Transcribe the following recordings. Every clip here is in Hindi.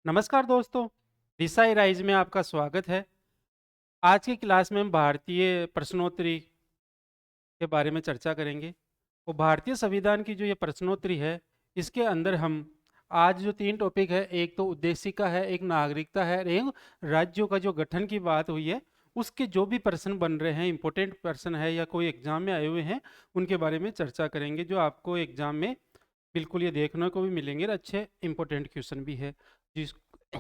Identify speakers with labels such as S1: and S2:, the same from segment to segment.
S1: नमस्कार दोस्तों, दिशा राइज में आपका स्वागत है। आज की क्लास में हम भारतीय प्रश्नोत्तरी के बारे में चर्चा करेंगे। वो भारतीय संविधान की जो ये प्रश्नोत्तरी है, इसके अंदर हम आज जो 3 टॉपिक है, एक तो उद्देशिका है, एक नागरिकता है और एक राज्यों का जो गठन की बात हुई है, उसके जो भी प्रश्न बन रहे हैं, इम्पोर्टेंट प्रश्न है या कोई एग्ज़ाम में आए हुए हैं, उनके बारे में चर्चा करेंगे, जो आपको एग्ज़ाम में बिल्कुल ये देखने को भी मिलेंगे और अच्छे इम्पोर्टेंट क्वेश्चन भी है, जिस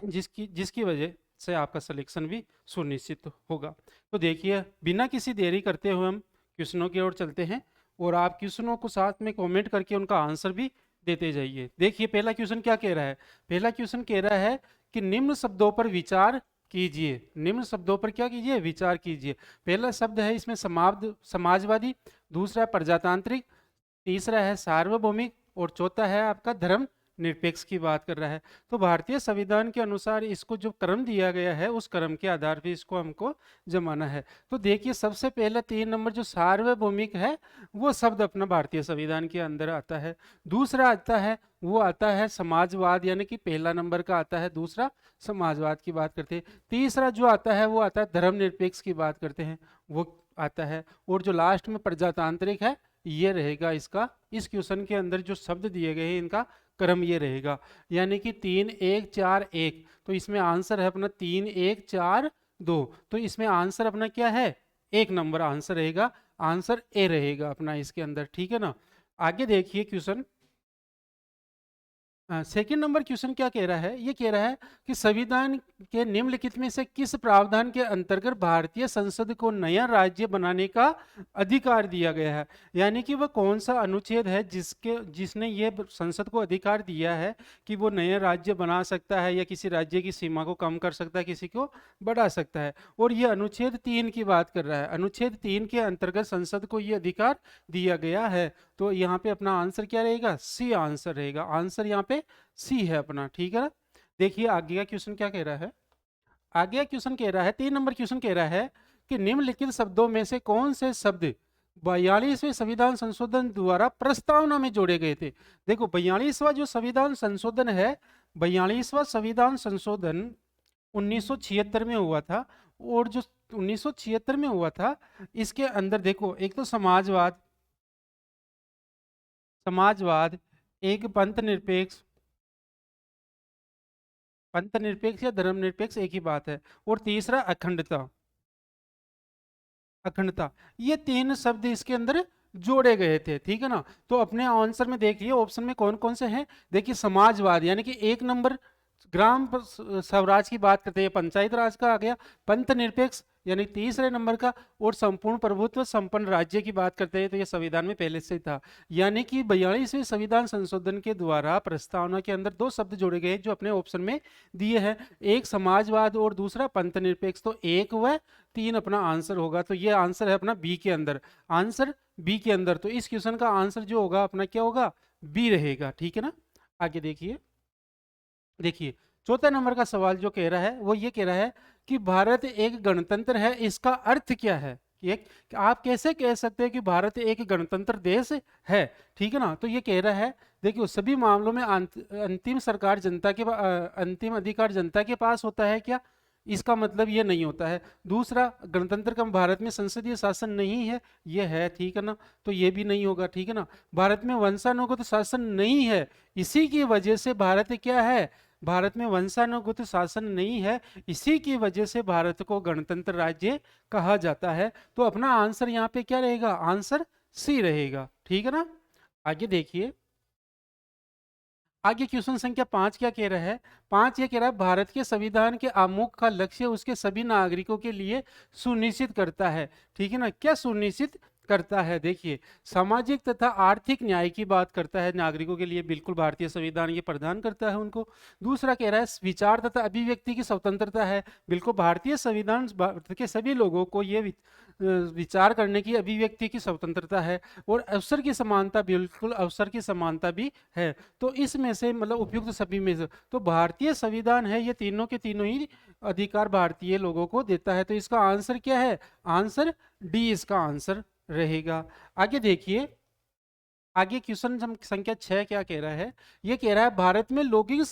S1: जिसकी जिसकी वजह से आपका सिलेक्शन भी सुनिश्चित होगा। तो देखिए, बिना किसी देरी करते हुए हम क्वेश्चनों की ओर चलते हैं और आप क्वेश्चनों को साथ में कमेंट करके उनका आंसर भी देते जाइए। देखिए, पहला क्वेश्चन क्या कह रहा है? पहला क्वेश्चन कह रहा है कि निम्न शब्दों पर विचार कीजिए। निम्न शब्दों पर क्या कीजिए? विचार कीजिए। पहला शब्द है इसमें समाजवादी, दूसरा है प्रजातांत्रिक, तीसरा है सार्वभौमिक और चौथा है आपका धर्म निरपेक्ष की बात कर रहा है। तो भारतीय संविधान के अनुसार इसको जो क्रम दिया गया है, उस क्रम के आधार पर इसको हमको जमाना है। तो देखिए, सबसे पहला 3 नंबर जो सार्वभौमिक है, वो शब्द अपना भारतीय संविधान के अंदर आता है। दूसरा आता है, वो आता है समाजवाद, यानी कि पहला नंबर का आता है, दूसरा समाजवाद की बात करते हैं। तीसरा जो आता है वो आता है धर्मनिरपेक्ष की बात करते हैं, वो आता है। और जो लास्ट में प्रजातांत्रिक है, ये रहेगा इसका। इस क्वेश्चन के अंदर जो शब्द दिए गए हैं, इनका क्रम ये रहेगा, यानी कि 3 1 4 1। तो इसमें आंसर है अपना 3 1 4 2। तो इसमें आंसर अपना क्या है? 1 नंबर आंसर रहेगा, आंसर ए रहेगा अपना इसके अंदर। ठीक है ना? आगे देखिए क्वेश्चन। सेकंड नंबर क्वेश्चन क्या कह रहा है? ये कह रहा है कि संविधान के निम्नलिखित में से किस प्रावधान के अंतर्गत भारतीय संसद को नया राज्य बनाने का अधिकार दिया गया है? यानी कि वह कौन सा अनुच्छेद है जिसने ये संसद को अधिकार दिया है कि वो नया राज्य बना सकता है या किसी राज्य की सीमा को कम कर सकता है, किसी को बढ़ा सकता है। और ये अनुच्छेद 3 की बात कर रहा है। अनुच्छेद 3 के अंतर्गत संसद को ये अधिकार दिया गया है। तो यहाँ पे अपना आंसर क्या रहेगा? सी आंसर रहेगा। आंसर यहाँ पे सी है अपना। ठीक है ना? देखिए आगे का क्वेश्चन क्या कह रहा है। आगे का क्वेश्चन कह रहा है, 3 नंबर क्वेश्चन कह रहा है कि निम्नलिखित शब्दों में से कौन से शब्द 42वें संविधान संशोधन द्वारा प्रस्तावना में जोड़े गए थे? देखो, 42वां जो संविधान संशोधन है, 42वां संविधान संशोधन 1976 में हुआ था। और जो 1976 में हुआ था, इसके अंदर देखो, एक तो समाजवाद, समाजवाद, एक पंथ निरपेक्ष या धर्मनिरपेक्ष एक ही बात है, और तीसरा अखंडता। अखंडता, ये 3 शब्द इसके अंदर जोड़े गए थे। ठीक है ना? तो अपने आंसर में देखिए ऑप्शन में कौन कौन से हैं। देखिए, समाजवाद यानी कि 1 नंबर, स्वराज की बात करते हैं, पंचायत राज का आ गया। पंथ निरपेक्ष यानी तीसरे नंबर का। और संपूर्ण प्रभुत्व संपन्न राज्य की बात करते हैं, तो ये संविधान में पहले से था। यानी कि 42वें संविधान संशोधन के द्वारा प्रस्तावना के अंदर 2 शब्द जोड़े गए जो अपने ऑप्शन में दिए हैं, एक समाजवाद और दूसरा पंथ निरपेक्ष। तो 1 व 3 अपना आंसर होगा। तो ये आंसर है अपना बी के अंदर, आंसर बी के अंदर। तो इस क्वेश्चन का आंसर जो होगा अपना क्या होगा? बी रहेगा। ठीक है ना? आगे देखिए। देखिए, चौथा नंबर का सवाल जो कह रहा है, वो ये कह रहा है कि भारत एक गणतंत्र है, इसका अर्थ क्या है? कि आप कैसे कह सकते हैं कि भारत एक गणतंत्र देश है? ठीक है ना? तो ये कह रहा है, देखिए, सभी मामलों में अंतिम सरकार जनता के अंतिम अधिकार जनता के पास होता है क्या? इसका मतलब ये नहीं होता है। दूसरा, गणतंत्र का भारत में संसदीय शासन नहीं है, ये है। ठीक है ना? तो ये भी नहीं होगा। ठीक है ना? भारत में वंशानुगत शासन नहीं है, इसी की वजह से भारत क्या है? भारत में वंशानुगत शासन नहीं है, इसी की वजह से भारत को गणतंत्र राज्य कहा जाता है। तो अपना आंसर यहाँ पे क्या रहेगा? आंसर सी रहेगा। ठीक है ना? आगे देखिए। आगे क्वेश्चन संख्या 5 क्या कह रहा है? 5 ये कह रहा है, भारत के संविधान के आमुख का लक्ष्य उसके सभी नागरिकों के लिए सुनिश्चित करता है। ठीक है ना? क्या सुनिश्चित करता है? देखिए, सामाजिक तथा आर्थिक न्याय की बात करता है नागरिकों के लिए, बिल्कुल भारतीय संविधान ये प्रदान करता है उनको। दूसरा कह रहा है विचार तथा अभिव्यक्ति की स्वतंत्रता है, बिल्कुल भारतीय संविधान भारत के सभी लोगों को ये विचार करने की, अभिव्यक्ति की स्वतंत्रता है। और अवसर की समानता, बिल्कुल अवसर की समानता भी है। तो इसमें से मतलब उपयुक्त सभी में से तो भारतीय संविधान है, ये तीनों के तीनों ही अधिकार भारतीय लोगों को देता है। तो इसका आंसर क्या है? आंसर डी इसका आंसर रहेगा। आगे देखिए। आगे क्वेश्चन संख्या 6 क्या कह रहा है, ये कह रहा है भारत में लौकिक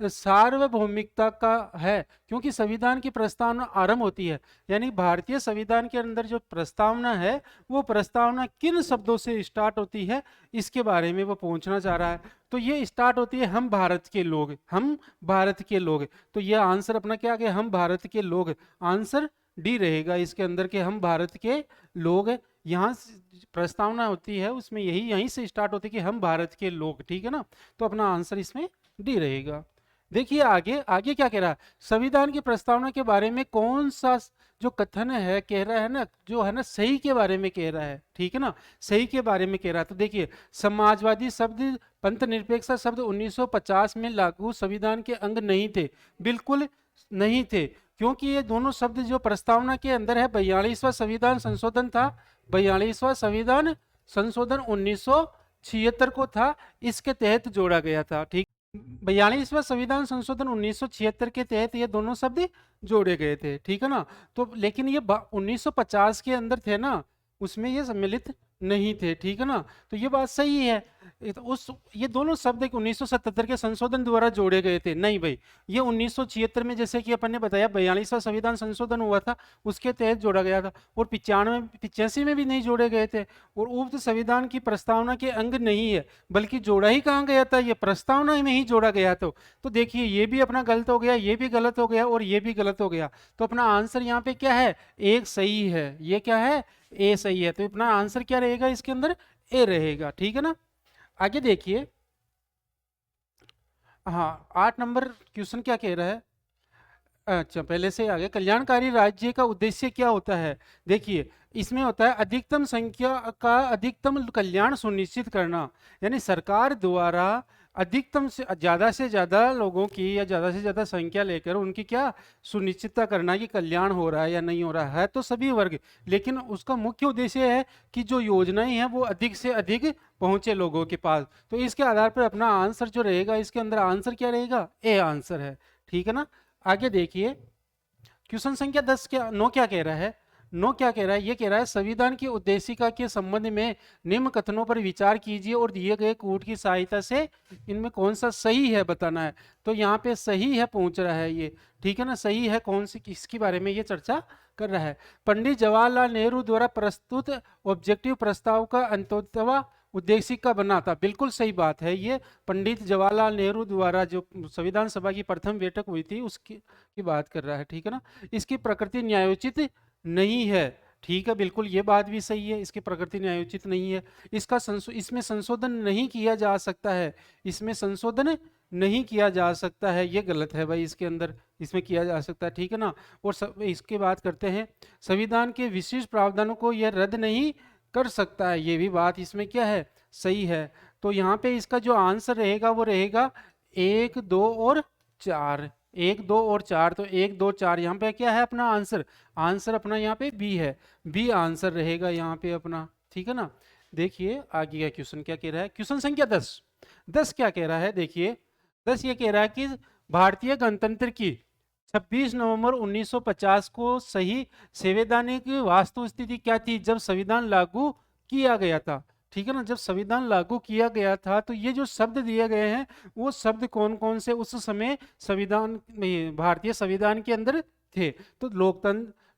S1: सार्वभौमिकता का है क्योंकि संविधान की प्रस्तावना आरंभ होती है। यानी भारतीय संविधान के अंदर जो प्रस्तावना है वो प्रस्तावना किन शब्दों से स्टार्ट होती है, इसके बारे में वो पूछना चाह रहा है। तो ये स्टार्ट होती है हम भारत के लोग, हम भारत के लोग। तो ये आंसर अपना क्या है, हम भारत के लोग। आंसर डी रहेगा इसके अंदर के हम भारत के लोग। यहाँ प्रस्तावना होती है उसमें यहीं से स्टार्ट होती है कि हम भारत के लोग, ठीक है ना। तो अपना आंसर इसमें डी रहेगा। देखिए आगे आगे क्या कह रहा है, संविधान की प्रस्तावना के बारे में कौन सा जो कथन है कह रहा है ना, जो है ना सही के बारे में कह रहा है, ठीक है ना, सही के बारे में कह रहा है। तो देखिए समाजवादी शब्द, पंथ निरपेक्ष शब्द 1950 में लागू संविधान के अंग नहीं थे, बिल्कुल नहीं थे, क्योंकि ये दोनों शब्द जो प्रस्तावना के अंदर है 42वां संविधान संशोधन था, 42वां संविधान संशोधन 1976 को था, इसके तहत जोड़ा गया था। ठीक, 42वां संविधान संशोधन 1976 के तहत ये दोनों शब्द जोड़े गए थे, ठीक है ना। तो लेकिन ये 1950 के अंदर थे ना, उसमें ये सम्मिलित नहीं थे, ठीक है ना। तो ये बात सही है। ये दोनों शब्द 1977 के संशोधन द्वारा जोड़े गए थे, नहीं भाई, ये 1976 में जैसे कि अपन ने बताया 42वां संविधान संशोधन हुआ था, उसके तहत जोड़ा गया था। और 85 में भी नहीं जोड़े गए थे। और उक्त संविधान की प्रस्तावना के अंग नहीं है, बल्कि जोड़ा ही कहाँ गया था, ये प्रस्तावना में ही जोड़ा गया। तो देखिए ये भी अपना गलत हो गया, ये भी गलत हो गया और ये भी गलत हो गया। तो अपना आंसर यहाँ पे क्या है, एक सही है। ये क्या है, ए सही है। तो अपना आंसर क्या रहेगा इसके अंदर, ए रहेगा, ठीक है ना। आगे देखिए, हाँ 8 नंबर क्वेश्चन क्या कह रहा है। अच्छा पहले से आगे, कल्याणकारी राज्य का उद्देश्य क्या होता है। देखिए इसमें होता है अधिकतम संख्या का अधिकतम कल्याण सुनिश्चित करना, यानी सरकार द्वारा अधिकतम से ज़्यादा लोगों की या ज़्यादा से ज़्यादा संख्या लेकर उनकी क्या सुनिश्चितता करना कि कल्याण हो रहा है या नहीं हो रहा है, तो सभी वर्ग, लेकिन उसका मुख्य उद्देश्य है कि जो योजनाएं हैं वो अधिक से अधिक पहुंचे लोगों के पास। तो इसके आधार पर अपना आंसर जो रहेगा, इसके अंदर आंसर क्या रहेगा, ए आंसर है, ठीक है ना। आगे देखिए क्वेश्चन संख्या 10 क्या 9 क्या कह रहा है, 9 क्या कह रहा है, ये कह रहा है संविधान की उद्देशिका के संबंध में निम्न कथनों पर विचार कीजिए और दिए गए कूट की सहायता से इनमें कौन सा सही है बताना है। तो यहाँ पे सही है पूछ रहा है ये, ठीक है ना, सही है कौन सी, किसके बारे में ये चर्चा कर रहा है। पंडित जवाहरलाल नेहरू द्वारा प्रस्तुत ऑब्जेक्टिव प्रस्ताव का अंतोत्तवा उद्देशिका बना था, बिल्कुल सही बात है। ये पंडित जवाहरलाल नेहरू द्वारा जो संविधान सभा की प्रथम बैठक हुई थी उसकी की बात कर रहा है, ठीक है ना। इसकी प्रकृति न्यायोचित नहीं है, ठीक है, बिल्कुल ये बात भी सही है, इसकी प्रकृति न्यायोचित नहीं है। इसमें संशोधन नहीं किया जा सकता है, इसमें संशोधन नहीं किया जा सकता है, ये गलत है भाई, इसके अंदर इसमें किया जा सकता है, ठीक है ना। और इसके बात करते हैं, संविधान के विशिष्ट प्रावधानों को यह रद्द नहीं कर सकता है, ये भी बात इसमें क्या है, सही है। तो यहाँ पे इसका जो आंसर रहेगा वो रहेगा 1, 2 और 4, 1, 2 और 4। तो 1, 2, 4 यहाँ पे क्या है अपना आंसर, आंसर अपना यहाँ पे बी है, बी आंसर रहेगा यहाँ पे अपना, ठीक है ना। देखिए आगे का क्वेश्चन क्या कह रहा है, क्वेश्चन संख्या 10, 10 क्या कह रहा है, देखिए 10 ये कह रहा है कि भारतीय गणतंत्र की 26 नवंबर 1950 को सही संवैधानिक वास्तु स्थिति क्या थी जब संविधान लागू किया गया था, ठीक है ना। जब संविधान लागू किया गया था तो ये जो शब्द दिए गए हैं वो शब्द कौन कौन से उस समय संविधान में, भारतीय संविधान के अंदर थे। तो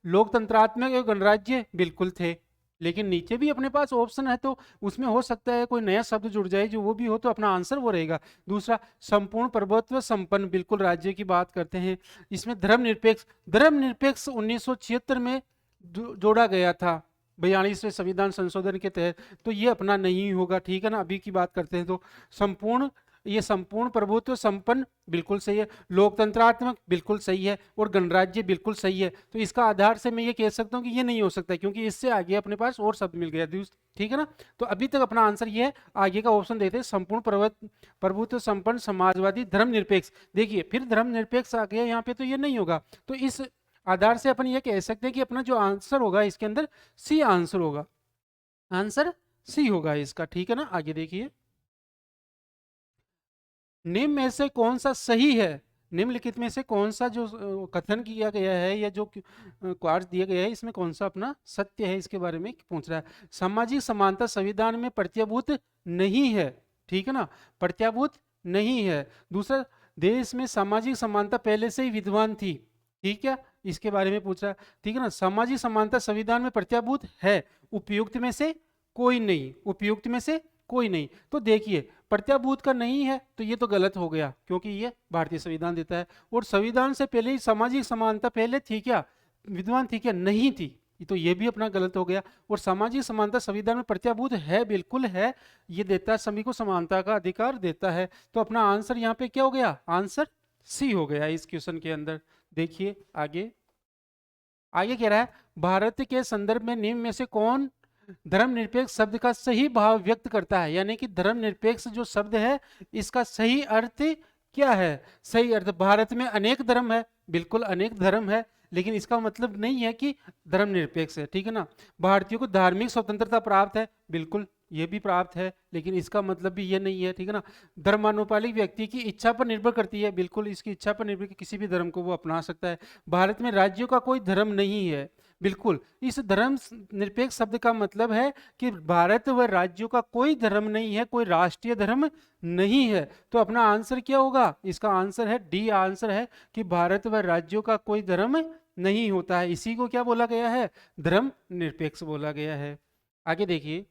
S1: लोकतंत्रात्मक गणराज्य बिल्कुल थे, लेकिन नीचे भी अपने पास ऑप्शन है तो उसमें हो सकता है कोई नया शब्द जुड़ जाए, जो वो भी हो तो अपना आंसर वो रहेगा। दूसरा संपूर्ण प्रभुत्व संपन्न, बिल्कुल राज्य की बात करते हैं। इसमें धर्मनिरपेक्ष, धर्मनिरपेक्ष 1976 में जोड़ा गया था 42वें संविधान संशोधन के तहत, तो ये अपना नहीं होगा, ठीक है ना। अभी की बात करते हैं तो संपूर्ण, ये संपूर्ण प्रभुत्व संपन्न बिल्कुल सही है, लोकतंत्रात्मक बिल्कुल सही है और गणराज्य बिल्कुल सही है। तो इसका आधार से मैं ये कह सकता हूँ कि ये नहीं हो सकता, क्योंकि इससे आगे अपने पास और शब्द मिल गया, ठीक है ना। तो अभी तक अपना आंसर ये है, आगे का ऑप्शन देते हैं संपूर्ण प्रभुत्व संपन्न समाजवादी धर्मनिरपेक्ष। देखिए फिर धर्मनिरपेक्ष आ गया यहाँ पे, तो ये नहीं होगा। तो इस आधार से अपन ये कह सकते हैं कि अपना जो आंसर होगा इसके अंदर सी आंसर होगा, आंसर सी होगा इसका, ठीक है ना। आगे देखिए, निम्न में से कौन सा सही है, निम्नलिखित में से कौन सा जो कथन किया गया है या जो क्वार्ट्स दिया गया है इसमें कौन सा अपना सत्य है, इसके बारे में पूछ रहा है। सामाजिक समानता संविधान में प्रत्यभूत नहीं है, ठीक है ना, प्रत्याभूत नहीं है। दूसरा, देश में सामाजिक समानता पहले से ही विद्यमान थी, ठीक है, इसके बारे में पूछ रहा है, ठीक है ना। सामाजिक समानता संविधान में प्रत्याभूत है, उपयुक्त में से कोई नहीं, उपयुक्त में से कोई नहीं। तो देखिए, प्रत्याभूत का नहीं है तो ये तो गलत हो गया, क्योंकि ये भारतीय संविधान देता है। और संविधान से पहले ही सामाजिक समानता पहले थी क्या, विद्यमान थी क्या, नहीं थी, तो ये भी अपना गलत हो गया। और सामाजिक समानता संविधान में प्रत्याभूत है, बिल्कुल है, ये देता है, सभी को समानता का अधिकार देता है। तो अपना आंसर यहाँ पे क्या हो गया, आंसर सी हो गया इस क्वेश्चन के अंदर। देखिए आगे, आगे कह रहा है, भारत के संदर्भ में निम्न में से कौन धर्मनिरपेक्ष शब्द का सही भाव व्यक्त करता है। यानी कि धर्मनिरपेक्ष जो शब्द है इसका सही अर्थ क्या है। सही अर्थ, भारत में अनेक धर्म है, बिल्कुल अनेक धर्म है, लेकिन इसका मतलब नहीं है कि धर्मनिरपेक्ष है, ठीक है ना। भारतीयों को धार्मिक स्वतंत्रता प्राप्त है, बिल्कुल ये भी प्राप्त है, लेकिन इसका मतलब भी ये नहीं है, ठीक है ना। धर्मानुपालिक व्यक्ति की इच्छा पर निर्भर करती है, बिल्कुल इसकी इच्छा पर निर्भर, किसी भी धर्म को वो अपना सकता है। भारत में राज्यों का कोई धर्म नहीं है, बिल्कुल। इस धर्म निरपेक्ष शब्द का मतलब है कि भारत व राज्यों का कोई धर्म नहीं है, कोई राष्ट्रीय धर्म नहीं है। तो अपना आंसर क्या होगा, इसका आंसर है डी आंसर है कि भारत व राज्यों का कोई धर्म नहीं होता है। इसी को क्या बोला गया है, धर्म निरपेक्ष बोला गया है। आगे देखिए,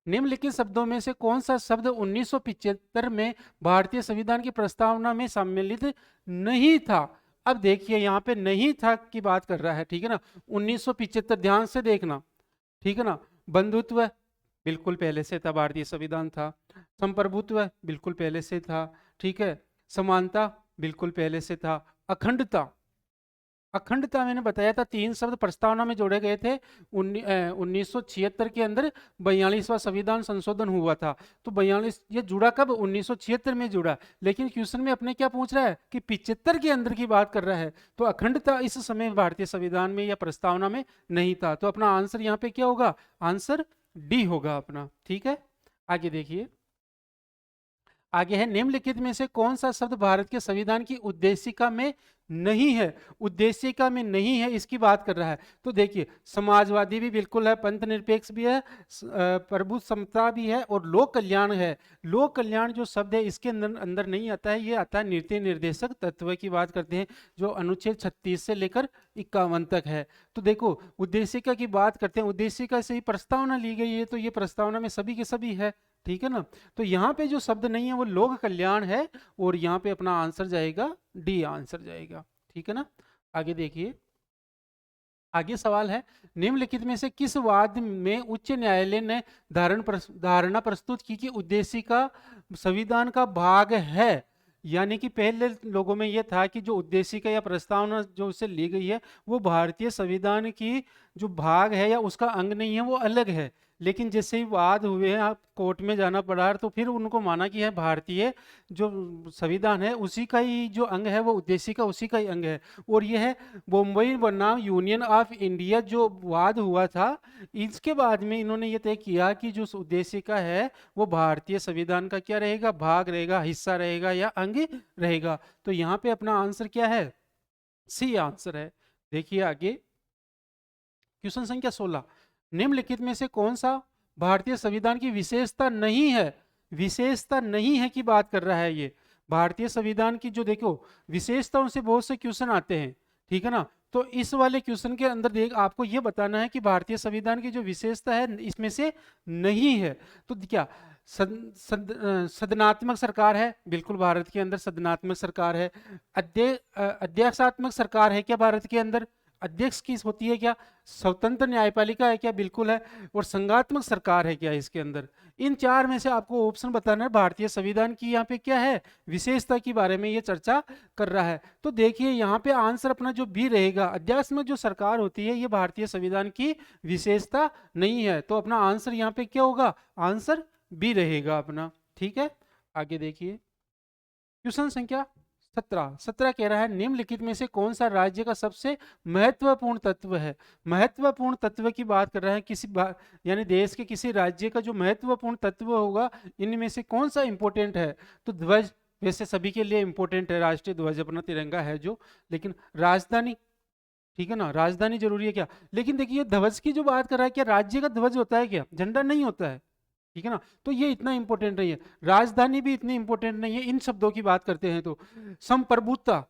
S1: निम्नलिखित शब्दों में से कौन सा शब्द 1975 में भारतीय संविधान की प्रस्तावना में सम्मिलित नहीं था। अब देखिए यहाँ पे नहीं था की बात कर रहा है, ठीक है ना। 1975, ध्यान से देखना, ठीक है ना। बंधुत्व बिल्कुल पहले से था, भारतीय संविधान था। संप्रभुत्व बिल्कुल पहले से था, ठीक है। समानता बिल्कुल पहले से था। अखंडता, अखंडता मैंने बताया था, 3 शब्द प्रस्तावना में जोड़े गए थे। 1976 के अंदर 42वां संविधान संशोधन हुआ था। तो 42 ये जुड़ा कब, 1976 में जुड़ा। लेकिन क्वेश्चन में अपने क्या पूछ रहा है कि 75 के अंदर की बात कर रहा है। तो अखंडता इस समय भारतीय संविधान में या प्रस्तावना में नहीं था। तो अपना आंसर यहाँ पे क्या होगा, आंसर डी होगा अपना, ठीक है। आगे देखिए, आगे है, निम्नलिखित में से कौन सा शब्द भारत के संविधान की उद्देशिका में नहीं है। उद्देशिका में नहीं है, इसकी बात कर रहा है। तो देखिए, समाजवादी भी बिल्कुल है, पंथ निरपेक्ष भी है, प्रभु समता भी है, और लोक कल्याण है। लोक कल्याण जो शब्द है इसके अंदर अंदर नहीं आता है, ये आता है नीति निर्देशक तत्व की बात करते हैं, जो अनुच्छेद 36 से लेकर 51 तक है। तो देखो, उद्देशिका की बात करते हैं, उद्देशिका से ही प्रस्तावना ली गई है, तो ये प्रस्तावना में सभी के सभी है, ठीक है ना। तो यहाँ पे जो शब्द नहीं है वो लोक कल्याण है, और यहाँ पे अपना आंसर जाएगा डी आंसर जाएगा, ठीक है ना। आगे देखिए, आगे सवाल है, निम्नलिखित में से किस वाद में उच्च न्यायालय ने धारणा प्रस्तुत की कि उद्देशिका संविधान का भाग है। यानी कि पहले लोगों में यह था कि जो उद्देशिका या प्रस्तावना जो उससे ली गई है वो भारतीय संविधान की जो भाग है या उसका अंग नहीं है, वो अलग है। लेकिन जैसे ही वाद हुए हैं, आप कोर्ट में जाना पड़ा, तो फिर उनको माना कि है भारतीय जो संविधान है उसी का ही जो अंग है वो उद्देशिका उसी का ही अंग है। और यह है बम्बई बनाम यूनियन ऑफ इंडिया जो वाद हुआ था, इसके बाद में इन्होंने ये तय किया कि जो उद्देशिका है वो भारतीय संविधान का क्या रहेगा, भाग रहेगा, हिस्सा रहेगा या अंग रहेगा। तो यहाँ पे अपना आंसर क्या है, सी आंसर है। देखिए आगे, क्वेश्चन संख्या 16, निम्नलिखित में से कौन सा भारतीय संविधान की विशेषता नहीं है। विशेषता नहीं है की बात कर रहा है ये। भारतीय संविधान की जो देखो विशेषताओं से बहुत से क्वेश्चन आते हैं, ठीक है ना। तो इस वाले क्वेश्चन के अंदर देख आपको ये बताना है कि भारतीय संविधान की जो विशेषता है इसमें से नहीं है। तो क्या सदनात्मक सरकार है, बिल्कुल भारत के अंदर सदनात्मक सरकार है। अध्यक्षात्मक सरकार है क्या भारत के अंदर, अध्यक्ष की होती है क्या। स्वतंत्र न्यायपालिका है क्या, बिल्कुल है। और संघात्मक सरकार है क्या इसके अंदर। इन 4 में से आपको ऑप्शन बताना है। भारतीय संविधान की यहाँ पे क्या है, विशेषता के बारे में ये चर्चा कर रहा है। तो देखिए यहाँ पे आंसर अपना जो भी रहेगा, अध्यक्ष में जो सरकार होती है ये भारतीय संविधान की विशेषता नहीं है। तो अपना आंसर यहाँ पे क्या होगा, आंसर बी रहेगा अपना, ठीक है। आगे देखिए, क्वेश्चन संख्या 17 कह रहा है, निम्नलिखित में से कौन सा राज्य का सबसे महत्वपूर्ण तत्व है। महत्वपूर्ण तत्व की बात कर रहा है, किसी यानी देश के किसी राज्य का जो महत्वपूर्ण तत्व होगा इनमें से कौन सा इंपॉर्टेंट है। तो ध्वज वैसे सभी के लिए इंपॉर्टेंट है, राष्ट्रीय ध्वज अपना तिरंगा है जो, लेकिन राजधानी, ठीक है ना, राजधानी जरूरी है क्या। लेकिन देखिए ध्वज की जो बात कर रहा है, क्या राज्य का ध्वज होता है क्या, झंडा नहीं होता है। ठीक है ना। तो ये इतना इंपॉर्टेंट नहीं है, राजधानी भी इतनी इंपॉर्टेंट नहीं है इन शब्दों की बात करते हैं तो। संप्रभुता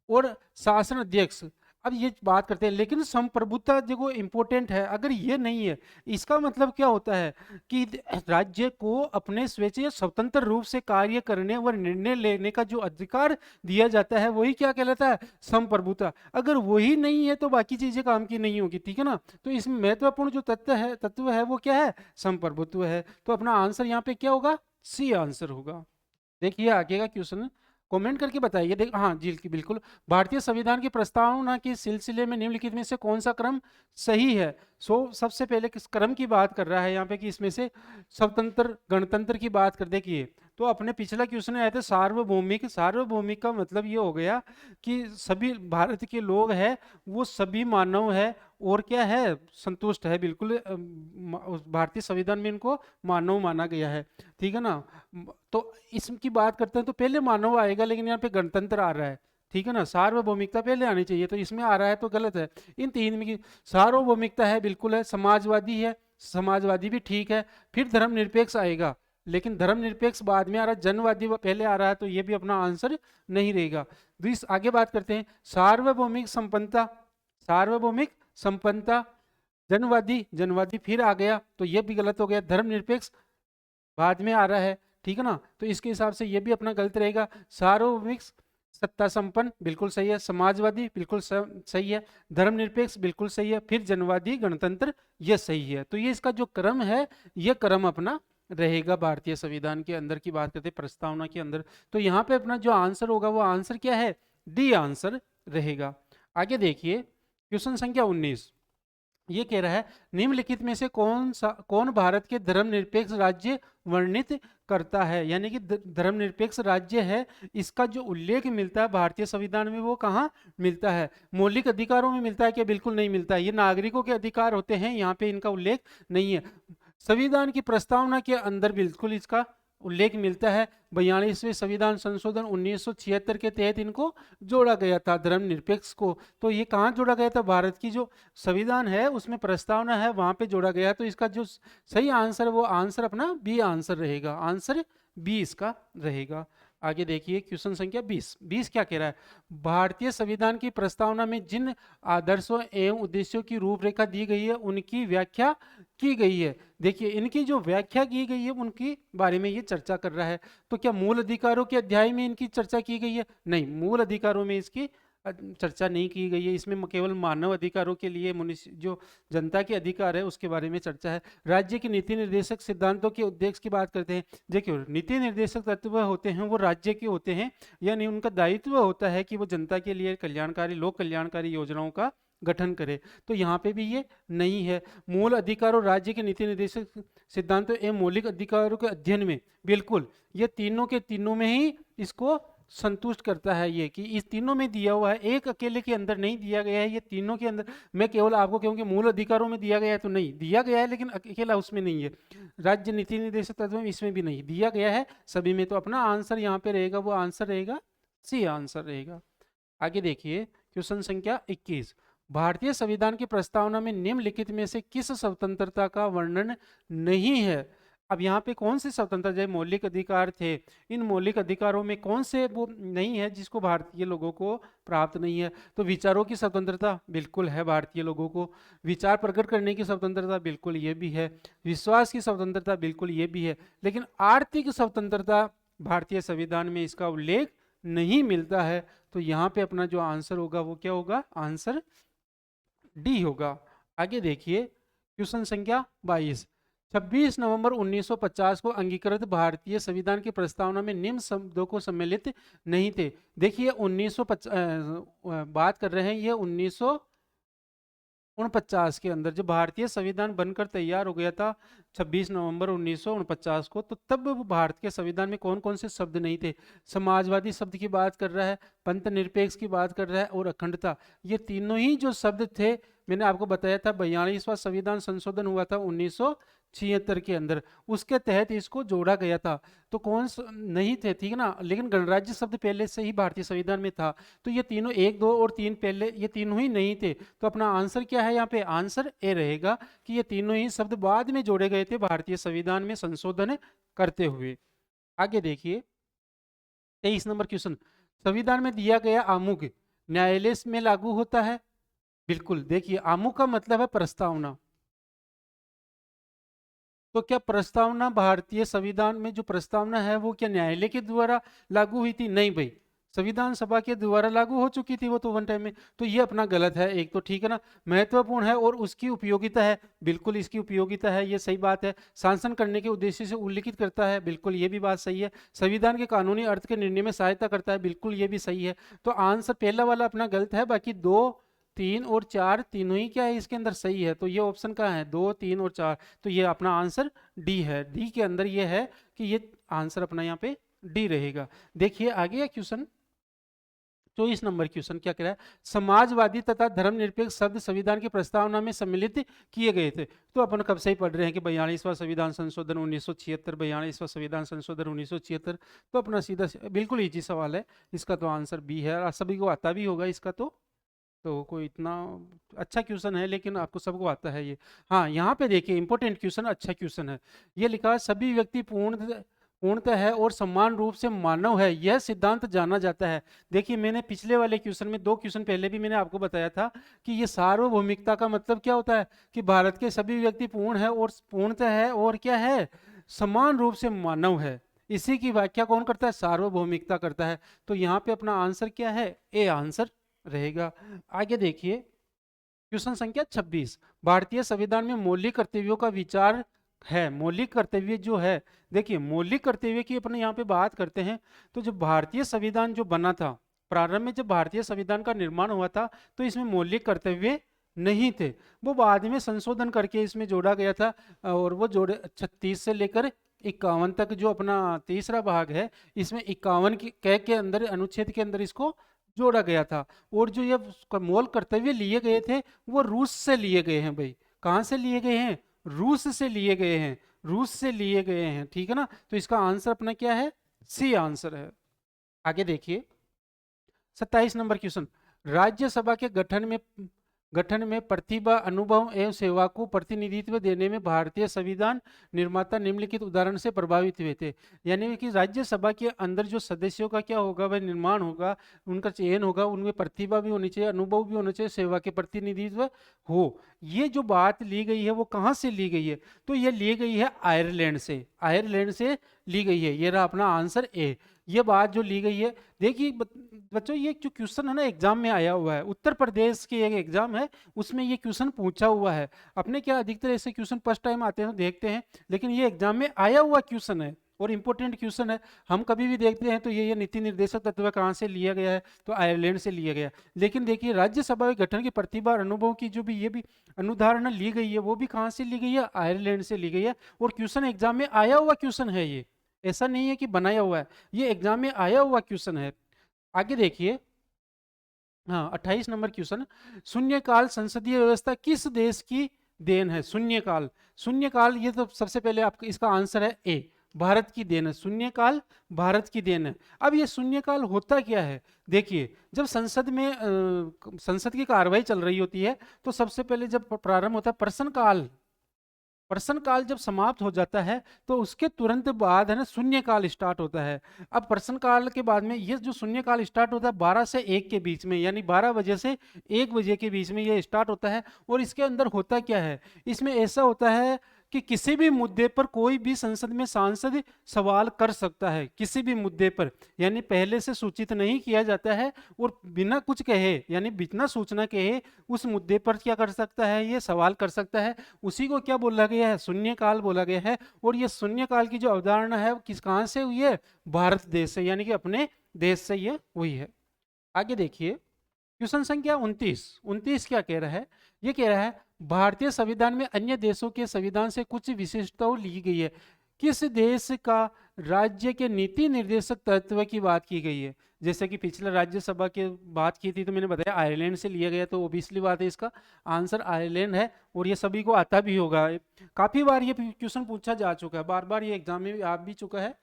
S1: और शासन अध्यक्ष, अब ये बात करते हैं, लेकिन संप्रभुता देखो इंपॉर्टेंट है, अगर ये नहीं है इसका मतलब क्या होता है कि राज्य को अपने स्वेच्छा स्वतंत्र रूप से कार्य करने और निर्णय लेने का जो अधिकार दिया जाता है वही क्या कहलाता है, संप्रभुता। अगर वही नहीं है तो बाकी चीजें काम की नहीं होगी, ठीक है ना। तो इसमें महत्वपूर्ण जो तत्व है वो क्या है, संप्रभुत्व है। तो अपना आंसर यहाँ पे क्या होगा, सी आंसर होगा। देखिए आगे का क्वेश्चन, कमेंट करके बताइए। देख हाँ जी की बिल्कुल, भारतीय संविधान की प्रस्तावना के सिलसिले में निम्नलिखित में से कौन सा क्रम सही है। सबसे पहले किस क्रम की बात कर रहा है यहाँ पे कि इसमें से स्वतंत्र गणतंत्र की बात कर, देखिए तो अपने पिछला क्वेश्चन आया था सार्वभौमिक। सार्वभौमिक का मतलब ये हो गया कि सभी भारत के लोग हैं वो सभी मानव है और क्या है, संतुष्ट है बिल्कुल, भारतीय संविधान में इनको मानव माना गया है, ठीक है ना। तो इसकी बात करते हैं तो पहले मानव आएगा, लेकिन यहाँ पे गणतंत्र आ रहा है, ठीक है ना। सार्वभौमिकता पहले आनी चाहिए, तो इसमें आ रहा है तो गलत है। इन तीन में की सार्वभौमिकता है बिल्कुल है, समाजवादी है, समाजवादी भी ठीक है, फिर धर्मनिरपेक्ष आएगा, लेकिन धर्मनिरपेक्ष बाद में आ रहा है, जनवादी पहले आ रहा है, तो ये भी अपना आंसर नहीं रहेगा। आगे बात करते हैं सार्वभौमिक संपन्नता, सार्वभौमिक संपन्नता, जनवादी, जनवादी फिर आ गया तो ये भी गलत हो गया, धर्मनिरपेक्ष बाद में आ रहा है, ठीक है ना। तो इसके हिसाब से ये भी अपना गलत रहेगा। सार्वभौमिक सत्ता संपन्न बिल्कुल सही है, समाजवादी बिल्कुल सही है, धर्मनिरपेक्ष बिल्कुल सही है, फिर जनवादी गणतंत्र ये सही है। तो ये इसका जो क्रम है ये क्रम अपना रहेगा भारतीय संविधान के अंदर की बात करते प्रस्तावना के अंदर। तो यहाँ पे अपना जो आंसर होगा वो आंसर क्या है, डी आंसर रहेगा। आगे देखिए क्वेश्चन संख्या 19, ये कह रहा है निम्नलिखित में से कौन भारत के धर्मनिरपेक्ष राज्य वर्णित करता है, यानी कि धर्मनिरपेक्ष राज्य है इसका जो उल्लेख मिलता है भारतीय संविधान में वो कहाँ मिलता है, मौलिक अधिकारों में मिलता है क्या, बिल्कुल नहीं मिलता है। ये नागरिकों के अधिकार होते हैं, यहाँ पे इनका उल्लेख नहीं है। संविधान की प्रस्तावना के अंदर बिल्कुल इसका उल्लेख मिलता है, 42वें संविधान संशोधन 1976 के तहत इनको जोड़ा गया था धर्मनिरपेक्ष को। तो ये कहाँ जोड़ा गया था, भारत की जो संविधान है उसमें प्रस्तावना है वहां पे जोड़ा गया। तो इसका जो सही आंसर वो आंसर अपना बी आंसर रहेगा, आंसर बी इसका रहेगा। आगे देखिए क्वेश्चन संख्या 20 क्या कह रहा है, भारतीय संविधान की प्रस्तावना में जिन आदर्शों एवं उद्देश्यों की रूपरेखा दी गई है उनकी व्याख्या की गई है। देखिए इनकी जो व्याख्या की गई है उनकी बारे में ये चर्चा कर रहा है। तो क्या मूल अधिकारों के अध्याय में इनकी चर्चा की गई है, नहीं, मूल अधिकारों में इसकी चर्चा नहीं की गई है। इसमें केवल मानव अधिकारों के लिए मनुष्य जो जनता के अधिकार है उसके बारे में चर्चा है। राज्य के नीति निर्देशक सिद्धांतों के उद्देश्य की बात करते हैं। देखिए नीति निर्देशक तत्व होते हैं वो राज्य के होते हैं, यानी उनका दायित्व होता है कि वो जनता के लिए कल्याणकारी लोक कल्याणकारी योजनाओं का गठन करे। तो यहाँ पे भी ये नहीं है। मूल अधिकारों, राज्य के नीति निर्देशक सिद्धांतों एवं मौलिक अधिकारों के अध्ययन में, बिल्कुल ये तीनों के तीनों में ही इसको संतुष्ट करता है, ये कि इस तीनों में दिया हुआ है, एक अकेले के अंदर नहीं दिया गया है, ये तीनों के अंदर। मैं केवल आपको कहूँ कि मूल अधिकारों में दिया गया है तो नहीं दिया गया है, लेकिन अकेला उसमें नहीं है। राज्य नीति निर्देशक तत्व में इसमें भी नहीं दिया गया है, सभी में। तो अपना आंसर यहाँ पे रहेगा वो आंसर रहेगा सी आंसर रहेगा। आगे देखिए क्वेश्चन संख्या 21, भारतीय संविधान की प्रस्तावना में निम्नलिखित में से किस स्वतंत्रता का वर्णन नहीं है। अब यहाँ पे कौन से स्वतंत्रता, जैसे मौलिक अधिकार थे, इन मौलिक अधिकारों में कौन से वो नहीं है जिसको भारतीय लोगों को प्राप्त नहीं है। तो विचारों की स्वतंत्रता बिल्कुल है भारतीय लोगों को, विचार प्रकट करने की स्वतंत्रता बिल्कुल ये भी है, विश्वास की स्वतंत्रता बिल्कुल ये भी है, लेकिन आर्थिक स्वतंत्रता भारतीय संविधान में इसका उल्लेख नहीं मिलता है। तो यहाँ पे अपना जो आंसर होगा वो क्या होगा, आंसर डी होगा। आगे देखिए क्वेश्चन संख्या 22, 26 नवंबर 1950 को अंगीकृत भारतीय संविधान की प्रस्तावना में निम्न शब्दों को सम्मिलित नहीं थे। देखिए 1950 बात कर रहे हैं, ये 1949 के अंदर जब भारतीय संविधान बनकर तैयार हो गया था 26 नवंबर 1949 को, तो तब भारत के संविधान में कौन कौन से शब्द नहीं थे। समाजवादी शब्द की बात कर रहा है, पंथ निरपेक्ष की बात कर रहा है, और अखंडता, ये तीनों ही जो शब्द थे मैंने आपको बताया था 42वां संविधान संशोधन हुआ था 1976 के अंदर, उसके तहत इसको जोड़ा गया था। तो नहीं थे, ठीक है ना, लेकिन गणराज्य शब्द पहले से ही भारतीय संविधान में था। तो ये तीनों 1, 2 और 3 पहले, ये तीनों ही नहीं थे। तो अपना आंसर क्या है यहाँ पे? आंसर ए रहेगा कि ये तीनों ही शब्द बाद में जोड़े गए थे भारतीय संविधान में संशोधन करते हुए। आगे देखिए 23 नंबर क्वेश्चन, संविधान में दिया गया आमुख न्यायालय में लागू होता है? बिल्कुल, देखिए आमुख का मतलब है प्रस्तावना। तो क्या प्रस्तावना भारतीय संविधान में जो प्रस्तावना है वो क्या न्यायालय के द्वारा लागू हुई थी? नहीं भाई, संविधान सभा के द्वारा लागू हो चुकी थी वो तो वन टाइम में। तो ये अपना गलत है एक तो, ठीक है ना। महत्वपूर्ण है और उसकी उपयोगिता है, बिल्कुल इसकी उपयोगिता है, ये सही बात है। शासन करने के उद्देश्य से उल्लिखित करता है, बिल्कुल ये भी बात सही है। संविधान के कानूनी अर्थ के निर्णय में सहायता करता है, बिल्कुल ये भी सही है। तो आंसर पहला वाला अपना गलत है, बाकी 2, 3 और 4 तीनों ही क्या है इसके अंदर सही है। तो ये ऑप्शन का है 2, 3 और 4, तो ये अपना आंसर डी है। डी के अंदर ये है कि ये आंसर अपना यहाँ पे डी रहेगा। देखिए आगे क्वेश्चन 24 नंबर क्वेश्चन क्या कह रहा है? समाजवादी तथा धर्मनिरपेक्ष शब्द संविधान की प्रस्तावना में सम्मिलित किए गए थे। तो अपन कब से ही पढ़ रहे हैं कि 42वां संविधान संशोधन 1976, 42वां संविधान संशोधन 1976। तो अपना सीधा बिल्कुल इजी सवाल है, इसका तो आंसर बी है और सभी को आता भी होगा इसका। तो कोई इतना अच्छा क्वेश्चन है लेकिन आपको सबको आता है ये। हाँ यहाँ पे देखिए इंपॉर्टेंट क्वेश्चन, अच्छा क्वेश्चन है। ये लिखा है सभी व्यक्ति पूर्णतः है और समान रूप से मानव है, यह सिद्धांत जाना जाता है। देखिए मैंने पिछले वाले क्वेश्चन में 2 क्वेश्चन पहले भी मैंने आपको बताया था कि ये सार्वभौमिकता का मतलब क्या होता है कि भारत के सभी व्यक्ति पूर्ण है और पूर्णतः है और क्या है, समान रूप से मानव है। इसी की व्याख्या कौन करता है? सार्वभौमिकता करता है। तो यहाँ पे अपना आंसर क्या है? ए आंसर रहेगा। आगे देखिए क्वेश्चन संख्या 26, भारतीय संविधान में मौलिक कर्तव्यों का विचार है। मौलिक कर्तव्य जो है, देखिए मौलिक कर्तव्य की अपने यहाँ पे बात करते हैं। तो जो भारतीय संविधान जो बना था, प्रारंभ में जब भारतीय संविधान का निर्माण हुआ था तो इसमें मौलिक कर्तव्य नहीं थे, वो बाद में संशोधन करके इसमें जोड़ा गया था। और वो जोड़े 36 से लेकर 51 तक जो अपना तीसरा भाग है, इसमें 51 के अंदर अनुच्छेद के अंदर इसको जोड़ा गया था। और जो ये मौलिक कर्तव्य लिए गए थे वो रूस से लिए गए हैं भाई। कहाँ से लिए गए हैं? रूस से लिए गए हैं, रूस से लिए गए हैं, ठीक है ना। तो इसका आंसर अपना क्या है? सी आंसर है। आगे देखिए 27 नंबर क्वेश्चन, राज्यसभा के गठन में प्रतिभा, अनुभव एवं सेवा को प्रतिनिधित्व देने में भारतीय संविधान निर्माता निम्नलिखित उदाहरण से प्रभावित हुए थे। यानी कि राज्यसभा के अंदर जो सदस्यों का क्या होगा, वह निर्माण होगा, उनका चयन होगा, उनमें प्रतिभा भी होनी चाहिए, अनुभव भी होना चाहिए, सेवा के प्रतिनिधित्व हो। ये जो बात ली गई है वो कहाँ से ली गई है? तो ये ली गई है आयरलैंड से, आयरलैंड से ली गई है। ये रहा अपना आंसर ए। ये बात जो ली गई है, देखिए बच्चों ये जो क्वेश्चन है ना एग्जाम में आया हुआ है, उत्तर प्रदेश की एक एग्जाम है उसमें ये क्वेश्चन पूछा हुआ है। अपने क्या अधिकतर ऐसे क्वेश्चन फर्स्ट टाइम आते हैं तो देखते हैं, लेकिन ये एग्जाम में आया हुआ क्वेश्चन है और इंपॉर्टेंट क्वेश्चन है। हम कभी भी देखते हैं तो ये नीति निर्देशक तत्व कहाँ से लिया गया है? तो आयरलैंड से लिया गया। लेकिन देखिए राज्यसभा के गठन की प्रतिभा और अनुभव की जो भी ये भी अनुधारणा ली गई है वो भी कहाँ से ली गई है? आयरलैंड से ली गई है। और क्वेश्चन एग्जाम में आया हुआ क्वेश्चन है, ये ऐसा नहीं है कि बनाया हुआ है, ये एग्जाम में आया हुआ क्वेश्चन है। आगे देखिए हाँ 28 नंबर क्वेश्चन, शून्यकाल संसदीय व्यवस्था किस देश की देन है? शून्यकाल, शून्यकाल ये तो सबसे पहले आपका इसका आंसर है ए, भारत की देन है। शून्यकाल भारत की देन है। अब ये शून्यकाल होता क्या है? देखिए जब संसद में संसद की कार्रवाई चल रही होती है तो सबसे पहले जब प्रारंभ होता है प्रश्नकाल, प्रश्नकाल जब समाप्त हो जाता है तो उसके तुरंत बाद है ना शून्यकाल स्टार्ट होता है। अब प्रश्नकाल के बाद में ये जो शून्यकाल स्टार्ट होता है 12 से 1 के बीच में, यानी 12 बजे से 1 बजे के बीच में ये स्टार्ट होता है। और इसके अंदर होता क्या है? इसमें ऐसा होता है कि किसी भी मुद्दे पर कोई भी संसद में सांसद सवाल कर सकता है, किसी भी मुद्दे पर, यानी पहले से सूचित नहीं किया जाता है और बिना कुछ कहे यानी बिना सूचना कहे उस मुद्दे पर क्या कर सकता है? ये सवाल कर सकता है। उसी को क्या बोला गया है? शून्यकाल बोला गया है। और ये शून्यकाल की जो अवधारणा है किस कहाँ से हुई है? भारत देश से, यानी कि अपने देश से ये हुई है। आगे देखिए क्वेश्चन संख्या 29 क्या कह रहा है? ये कह रहा है भारतीय संविधान में अन्य देशों के संविधान से कुछ विशेषताओं ली गई है। किस देश का राज्य के नीति निर्देशक तत्व की बात की गई है? जैसे कि पिछले राज्यसभा की बात की थी तो मैंने बताया आयरलैंड से लिया गया, तो ओबियसली बात है इसका आंसर आयरलैंड है, और ये सभी को आता भी होगा। काफ़ी बार ये क्वेश्चन पूछा जा चुका है, बार बार ये एग्जाम में आ भी चुका है,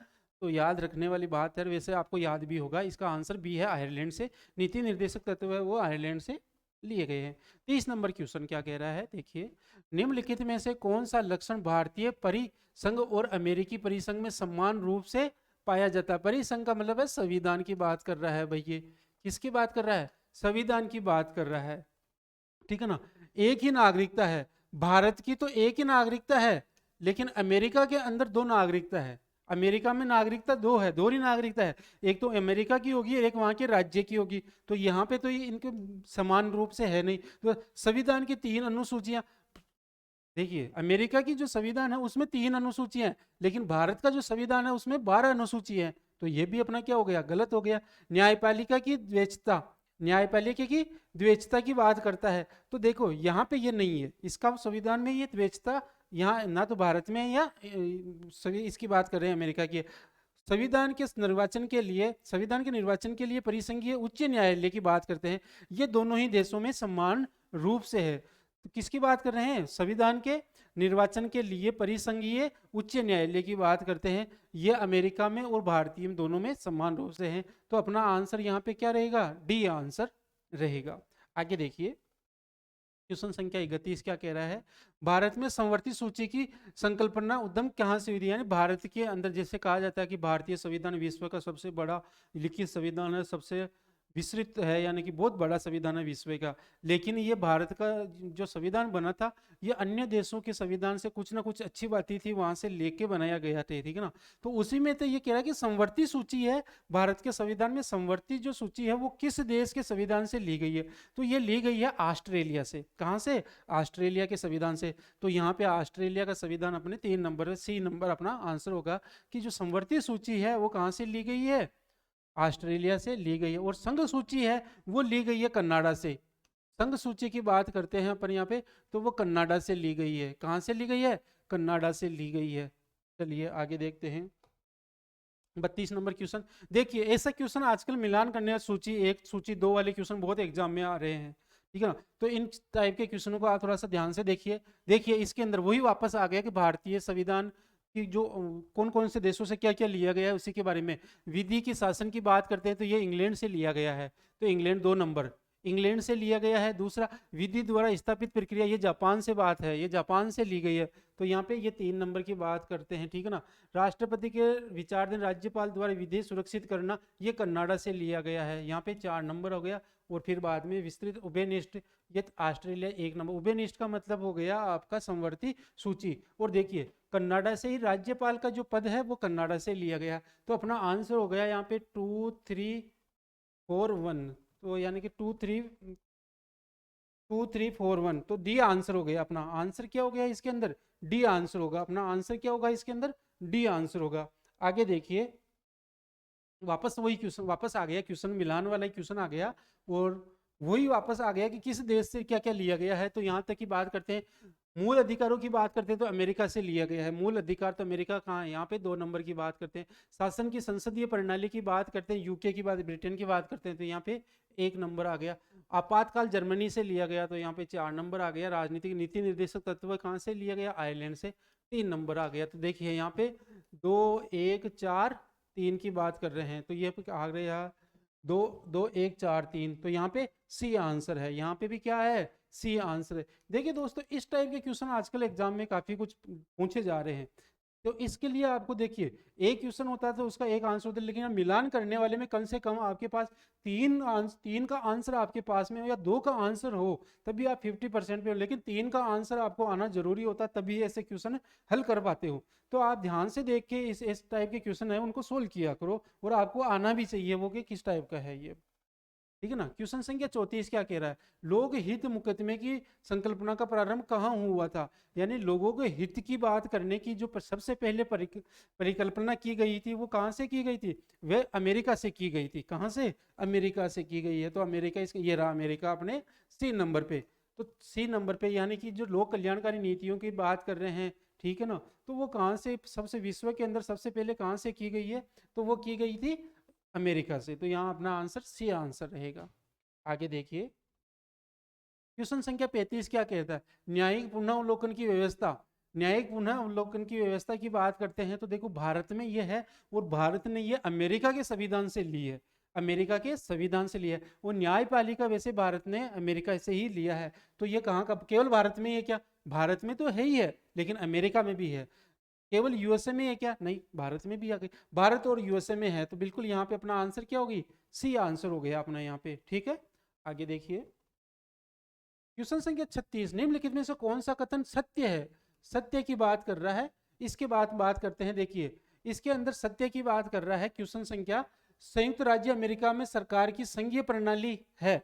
S1: तो याद रखने वाली बात है। वैसे आपको याद भी होगा, इसका आंसर बी है, आयरलैंड से नीति निर्देशक तत्व है वो आयरलैंड से लिए गए हैं। 30 नंबर क्वेश्चन क्या कह रहा है, देखिए, निम्नलिखित में से कौन सा लक्षण भारतीय परिसंघ और अमेरिकी परिसंघ में समान रूप से पाया जाता है। परिसंघ का मतलब है संविधान की बात कर रहा है भाई, ये किसकी बात कर रहा है, संविधान की बात कर रहा है, ठीक है ना। एक ही नागरिकता है, भारत की तो एक ही नागरिकता है, लेकिन अमेरिका के अंदर दो नागरिकता है। अमेरिका में नागरिकता दो है, दो ही नागरिकता है, एक तो अमेरिका की होगी, एक वहां के राज्य की होगी। तो यहाँ पे तो ये इनके समान रूप से है नहीं। तो संविधान की 3 अनुसूचियां, देखिए अमेरिका की जो संविधान है उसमें 3 अनुसूचियां हैं, लेकिन भारत का जो संविधान है उसमें 12 अनुसूची है। तो ये भी अपना क्या हो गया, गलत हो गया। न्यायपालिका की द्वैधता, न्यायपालिका की द्वैधता की बात करता है, तो देखो यहाँ पे ये नहीं है, इसका संविधान में ये द्वैधता यहाँ ना तो भारत में या इसकी बात कर रहे हैं अमेरिका की। संविधान के निर्वाचन के लिए, संविधान के निर्वाचन के लिए परिसंघीय उच्च न्यायालय की बात करते हैं, ये दोनों ही देशों में समान रूप से है। तो किसकी बात कर रहे हैं, संविधान के निर्वाचन के लिए परिसंघीय उच्च न्यायालय की बात करते हैं, ये अमेरिका में और भारतीय में दोनों में समान रूप से हैं। तो अपना आंसर यहाँ पे क्या रहेगा, डी आंसर रहेगा। आगे देखिए क्वेश्चन संख्या 31 क्या कह रहा है, भारत में संवर्ती सूची की संकल्पना उद्यम कहाँ से हुई थी। यानी भारत के अंदर जैसे कहा जाता है कि भारतीय संविधान विश्व का सबसे बड़ा लिखित संविधान है, सबसे विस्तृत है, यानी कि बहुत बड़ा संविधान है विश्व का, लेकिन ये भारत का जो संविधान बना था ये अन्य देशों के संविधान से कुछ ना कुछ अच्छी बातें थी वहां से लेके बनाया गया था, ठीक है ना। तो उसी में तो ये कह रहा है कि संवर्ती सूची है भारत के संविधान में, संवर्ती जो सूची है वो किस देश के संविधान से ली गई है, तो ये ली गई है ऑस्ट्रेलिया से। कहाँ से, ऑस्ट्रेलिया के संविधान से। तो यहाँ पे ऑस्ट्रेलिया का संविधान अपने 3 नंबर है, सी नंबर अपना आंसर होगा कि जो संवर्ती सूची है वो कहाँ से ली गई है, ऑस्ट्रेलिया से ली गई है। और संघ सूची है वो ली गई है कनाडा से। संघ सूची की बात करते हैं अपन यहाँ पे, तो वो कनाडा से ली गई है। कहाँ से ली गई है, कनाडा से ली गई है। चलिए आगे देखते हैं 32 नंबर क्वेश्चन। देखिए ऐसा क्वेश्चन आजकल मिलान करने, सूची 1 सूची 2 वाले क्वेश्चन बहुत एग्जाम में आ रहे हैं, ठीक है ना। तो इन टाइप के क्वेश्चनों को आप थोड़ा सा ध्यान से देखिए। देखिए इसके अंदर वही वापस आ गया कि भारतीय संविधान कि जो कौन कौन से देशों से क्या क्या लिया गया है उसी के बारे में। विधि की शासन की बात करते हैं तो ये इंग्लैंड से लिया गया है, तो इंग्लैंड 2 नंबर, इंग्लैंड से लिया गया है। दूसरा विधि द्वारा स्थापित प्रक्रिया, ये जापान से बात है, ये जापान से ली गई है, तो यहाँ पे ये 3 नंबर की बात करते हैं, ठीक है ना। राष्ट्रपति के विचाराधीन राज्यपाल द्वारा विधि सुरक्षित करना, ये कनाडा से लिया गया है, यहाँ पे 4 नंबर हो गया। और फिर बाद में विस्तृत उभयनिष्ठ, ये ऑस्ट्रेलिया 1 नंबर। उभयनिष्ठ का मतलब हो गया आपका संवर्ती सूची। और देखिए कनाडा से ही राज्यपाल का जो पद है वो कनाडा से लिया गया, तो अपना आंसर हो गया यहाँ पे 2 3 4 1, तो यानी कि 2 3 4 1, तो डी आंसर हो गया। अपना आंसर क्या हो गया इसके अंदर, डी आंसर होगा। अपना आंसर क्या होगा इसके अंदर, डी आंसर होगा। आगे देखिए वापस वही क्वेश्चन वापस आ गया, क्वेश्चन मिलान वाला क्वेश्चन आ गया, और वही वापस आ गया कि किस देश से क्या क्या लिया गया है। तो यहाँ तक की बात करते हैं, मूल अधिकारों की बात करते हैं तो अमेरिका से लिया गया है। मूल अधिकार तो अमेरिका कहाँ है, यहाँ पे 2 नंबर की बात करते हैं। शासन की संसदीय प्रणाली की बात करते हैं, यूके की बात, ब्रिटेन की बात करते हैं, तो यहाँ पे 1 नंबर आ गया। आपातकाल जर्मनी से लिया गया, तो यहाँ पे 4 नंबर आ गया। राजनीतिक नीति निर्देशक तत्व कहाँ से लिया गया, आयरलैंड से, 3 नंबर आ गया। तो देखिए यहाँ पे 2 1 4 3 की बात कर रहे हैं, तो ये आ गया 2 2 1 4 3, तो यहाँ पे सी आंसर है। यहाँ पे भी क्या है, सी आंसर है। देखिए दोस्तों इस टाइप के क्वेश्चन आजकल एग्जाम में काफी कुछ पूछे जा रहे हैं, तो इसके लिए आपको देखिए एक क्वेश्चन होता है तो उसका एक आंसर होता है, लेकिन मिलान करने वाले में कम से कम आपके पास 3 का आंसर आपके पास में हो या 2 का आंसर हो, तभी आप 50% पे हो। लेकिन 3 का आंसर आपको आना जरूरी होता है, तभी ऐसे क्वेश्चन हल कर पाते हो। तो आप ध्यान से देख के इस टाइप के क्वेश्चन है उनको सोल्व किया करो, और आपको आना भी चाहिए वो कि किस टाइप का है ये, ठीक है ना। क्वेश्चन संख्या 34 क्या कह रहा है, लोग हित मुकदमे की संकल्पना का प्रारंभ कहाँ हुआ था। यानी लोगों के हित की बात करने की जो सबसे पहले परिकल्पना की गई थी वो कहाँ से की गई थी, वह अमेरिका से की गई थी। कहाँ से, अमेरिका से की गई है। तो अमेरिका, इसका ये रहा अमेरिका अपने सी नंबर पे। तो सी नंबर पे यानी कि जो लोक कल्याणकारी नीतियों की बात कर रहे हैं, ठीक है ना, तो वो कहाँ से सबसे विश्व के अंदर सबसे पहले कहाँ से की गई है, तो वो की गई थी अमेरिका से। तो यहाँ अपना आंसर सी आंसर रहेगा। आगे देखिए, क्वेश्चन संख्या 35 क्या कहता है? न्यायिक पुनर्वलोकन की व्यवस्था। न्यायिक पुनर्वलोकन की व्यवस्था की बात करते हैं तो देखो भारत में ये है, और भारत ने ये अमेरिका के संविधान से ली है, अमेरिका के संविधान से लिया है। वो न्यायपालिका वैसे भारत ने अमेरिका से ही लिया है। तो ये कहाँ का? केवल भारत में है क्या? भारत में तो है ही है, लेकिन अमेरिका में भी है। केवल यूएसए में है क्या? नहीं, भारत में भी आ गई। भारत और यूएसए में है, तो बिल्कुल यहाँ पे अपना आंसर क्या होगी? सी आंसर हो गया अपना यहाँ पे। ठीक है, आगे देखिए, क्वेश्चन संख्या 36, निम्नलिखित में से कौन सा कथन सत्य है? सत्य की बात कर रहा है। इसके बाद बात करते हैं। देखिए, इसके अंदर सत्य की बात कर रहा है। क्वेश्चन संख्या, संयुक्त राज्य अमेरिका में सरकार की संघीय प्रणाली है।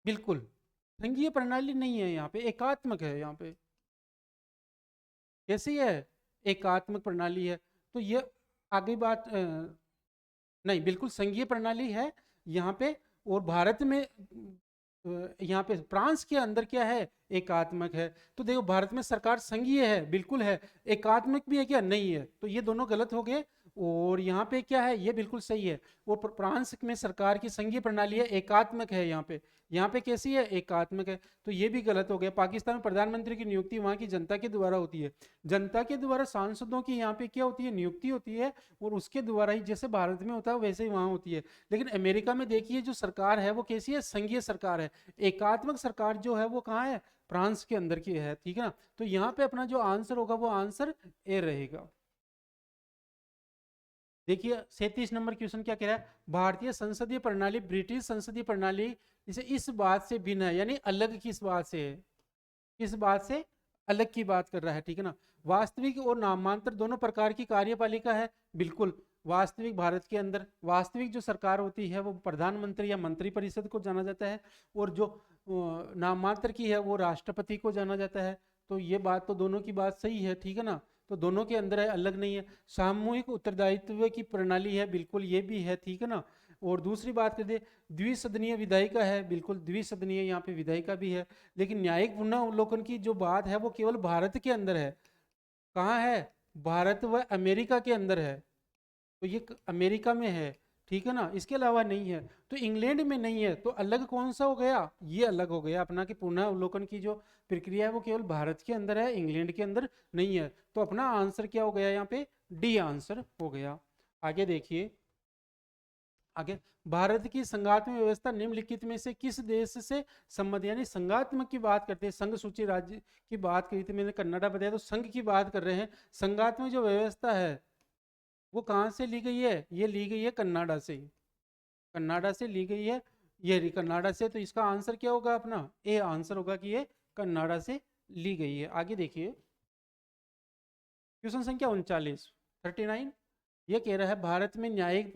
S1: बिल्कुल संघीय प्रणाली नहीं है, यहाँ पे एकात्मक है। यहाँ पे कैसी है? एकात्मक प्रणाली है। तो ये आगे बात नहीं, बिल्कुल संघीय प्रणाली है यहाँ पे। और भारत में यहाँ पे फ्रांस के अंदर क्या है? एकात्मक है। तो देखो भारत में सरकार संघीय है, बिल्कुल है। एकात्मक भी है क्या? नहीं है। तो ये दोनों गलत हो गए। और यहाँ पे क्या है? ये बिल्कुल सही है। वो फ्रांस में सरकार की संघीय प्रणाली है, एकात्मक है। यहाँ पे कैसी है? एकात्मक है। तो ये भी गलत हो गया। पाकिस्तान में प्रधानमंत्री की नियुक्ति वहाँ की जनता के द्वारा होती है। जनता के द्वारा सांसदों की यहाँ पे क्या होती है? नियुक्ति होती है। और उसके द्वारा ही, जैसे भारत में होता है वैसे ही वहाँ होती है। लेकिन अमेरिका में देखिए जो सरकार है वो कैसी है? संघीय सरकार है। एकात्मक सरकार जो है वो कहाँ है? फ्रांस के अंदर की है। ठीक है ना? तो यहाँ पे अपना जो आंसर होगा वो आंसर ए रहेगा। देखिए 37 नंबर क्वेश्चन क्या कह रहा है? भारतीय संसदीय प्रणाली ब्रिटिश संसदीय प्रणाली इसे इस बात से भिन्न है, यानी अलग किस बात से है? किस बात से अलग की बात कर रहा है? ठीक है ना? वास्तविक और नामांतर दोनों प्रकार की कार्यपालिका है। बिल्कुल, वास्तविक भारत के अंदर वास्तविक जो सरकार होती है वो प्रधानमंत्री या मंत्री परिषद को जाना जाता है, और जो नामांतर की है वो राष्ट्रपति को जाना जाता है। तो ये बात तो दोनों की बात सही है। ठीक है ना? तो दोनों के अंदर है, अलग नहीं है। सामूहिक उत्तरदायित्व की प्रणाली है, बिल्कुल ये भी है। ठीक है ना? और दूसरी बात कर दे, द्विसदनीय विधायिका है। बिल्कुल द्विसदनीय यहाँ पे विधायिका भी है। लेकिन न्यायिक पुनर्वलोकन की जो बात है वो केवल भारत के अंदर है। कहाँ है? भारत व अमेरिका के अंदर है। तो ये अमेरिका में है। ठीक है ना? इसके अलावा नहीं है। तो इंग्लैंड में नहीं है। तो अलग कौन सा हो गया? ये अलग हो गया अपना, कि पुनर्वलोकन की जो प्रक्रिया है वो केवल भारत के अंदर है, इंग्लैंड के अंदर नहीं है। तो अपना आंसर क्या हो गया यहाँ पे? डी आंसर हो गया। आगे देखिए, आगे, भारत की संघात्मक व्यवस्था निम्नलिखित में से किस देश से संबंध, यानी संघात्मक की बात करते हैं। संघ सूची राज्य की बात करी थी मैंने, कन्नाडा बताया, तो संघ की बात कर रहे हैं। संघात्मक जो व्यवस्था है वो कहाँ से ली गई है? ये ली गई है कन्नाडा से। कन्नाडा से ली गई है, ये रही कन्नाडा से। तो इसका आंसर क्या होगा? अपना ए आंसर होगा कि ये कन्नाडा से ली गई है। आगे देखिए, क्वेश्चन संख्या 39 ये कह रहा है भारत में न्यायिक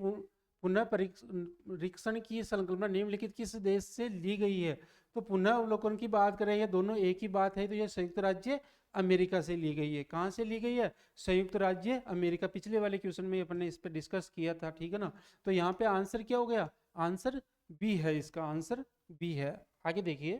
S1: पुनः परीक्षण की संकल्पना निम्नलिखित किस देश से ली गई है? तो पुनः अवलोकन की बात करें, ये दोनों एक ही बात है। तो ये संयुक्त राज्य अमेरिका से ली गई है। कहाँ से ली गई है? संयुक्त राज्य अमेरिका। पिछले वाले क्वेश्चन में अपन ने इस पर डिस्कस किया था। ठीक है ना? तो यहाँ पे आंसर क्या हो गया? आंसर बी है, इसका आंसर बी है। आगे देखिए,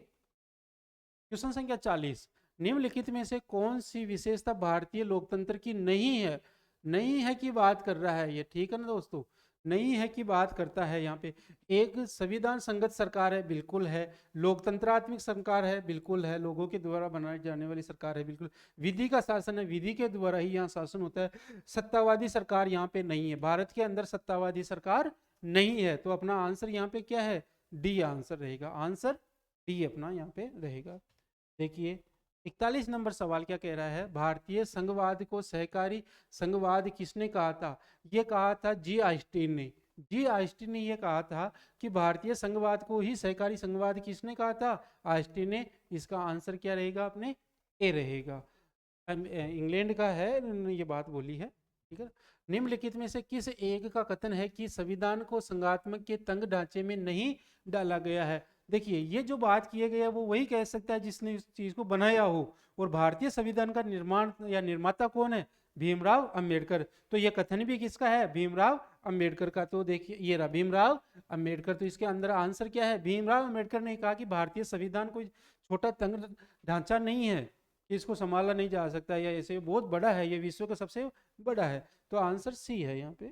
S1: क्वेश्चन संख्या 40, निम्नलिखित में से कौन सी विशेषता भारतीय लोकतंत्र की नहीं है? नहीं है की बात कर रहा है ये। ठीक है ना दोस्तों? नहीं है की बात करता है यहाँ पे। एक संविधान संगत सरकार है, बिल्कुल है। लोकतंत्रात्मक सरकार है, बिल्कुल है। लोगों के द्वारा बनाई जाने वाली सरकार है, बिल्कुल। विधि का शासन है, विधि के द्वारा ही यहाँ शासन होता है। सत्तावादी सरकार यहाँ पे नहीं है। भारत के अंदर सत्तावादी सरकार नहीं है। तो अपना आंसर यहाँ पे क्या है? डी आंसर रहेगा। आंसर डी अपना यहाँ पे रहेगा। देखिए 41 नंबर सवाल क्या कह रहा है? भारतीय संघवाद को सहकारी संघवाद किसने कहा था? ये कहा था जी आइंस्टीन ने। जी आइंस्टीन ने ये कहा था कि भारतीय संघवाद को ही सहकारी संघवाद किसने कहा था? आइंस्टीन ने। इसका आंसर क्या रहेगा? अपने ए रहेगा। इंग्लैंड का है, ये बात बोली है। ठीक है। निम्नलिखित में से किस एक का कथन है कि संविधान को संघात्मक के तंग ढांचे में नहीं डाला गया है? देखिए ये जो बात किया गया वो वही कह सकता है जिसने इस चीज को बनाया हो। और भारतीय संविधान का निर्माण या निर्माता कौन है? भीमराव अंबेडकर। तो ये कथन भी किसका है? भीमराव अंबेडकर का। तो देखिए ये रहा भीमराव अंबेडकर। तो इसके अंदर आंसर क्या है? भीमराव अंबेडकर ने कहा कि भारतीय संविधान कोई छोटा तंग ढांचा नहीं है, इसको संभाला नहीं जा सकता, या ऐसे बहुत बड़ा है, ये विश्व का सबसे बड़ा है। तो आंसर सी है यहाँ पे।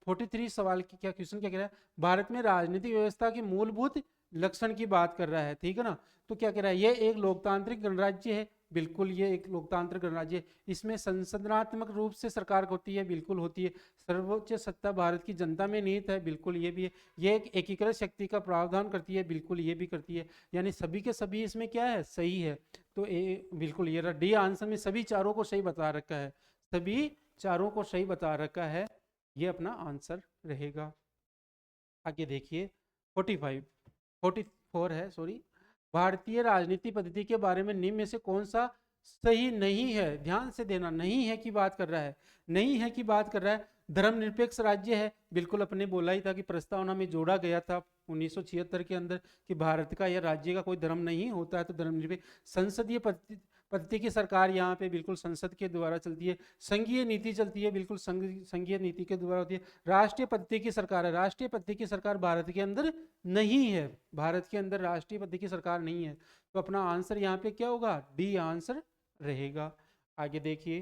S1: 43 सवाल की क्या क्वेश्चन क्या कह रहा है, भारत में राजनीतिक व्यवस्था की मूलभूत लक्षण की बात कर रहा है, ठीक है ना। तो क्या कह रहा है, ये एक लोकतांत्रिक गणराज्य है, बिल्कुल ये एक लोकतांत्रिक गणराज्य है। इसमें संसदनात्मक रूप से सरकार होती है, बिल्कुल होती है। सर्वोच्च सत्ता भारत की जनता में निहित है, बिल्कुल ये भी है। ये एक एकीकृत शक्ति का प्रावधान करती है, बिल्कुल ये भी करती है। यानी सभी के सभी इसमें क्या है, सही है। तो बिल्कुल ये रहा डी आंसर में सभी चारों को सही बता रखा है, सभी चारों को सही बता रखा है, ये अपना आंसर रहेगा। आगे देखिए 44 है, सॉरी। भारतीय राजनीति पद्धति के बारे में निम्न में से कौन सा सही नहीं है, ध्यान से देना, नहीं है की बात कर रहा है, नहीं है की बात कर रहा है। धर्मनिरपेक्ष राज्य है, बिल्कुल अपने बोला ही था कि प्रस्तावना में जोड़ा गया था 1976 के अंदर कि भारत का या राज्य का कोई धर्म नहीं होता है, तो धर्मनिरपेक्ष। संसदीय पद्धति की सरकार यहाँ पे बिल्कुल संसद के द्वारा चलती है। संघीय नीति चलती है, बिल्कुल संघीय नीति के द्वारा होती है। राष्ट्रीय पद्धति की सरकार है, राष्ट्रीय पद्धति की सरकार भारत के अंदर नहीं है, भारत के अंदर राष्ट्रीय पद्धति की सरकार नहीं है। तो अपना आंसर यहाँ पे क्या होगा, डी आंसर रहेगा। आगे देखिए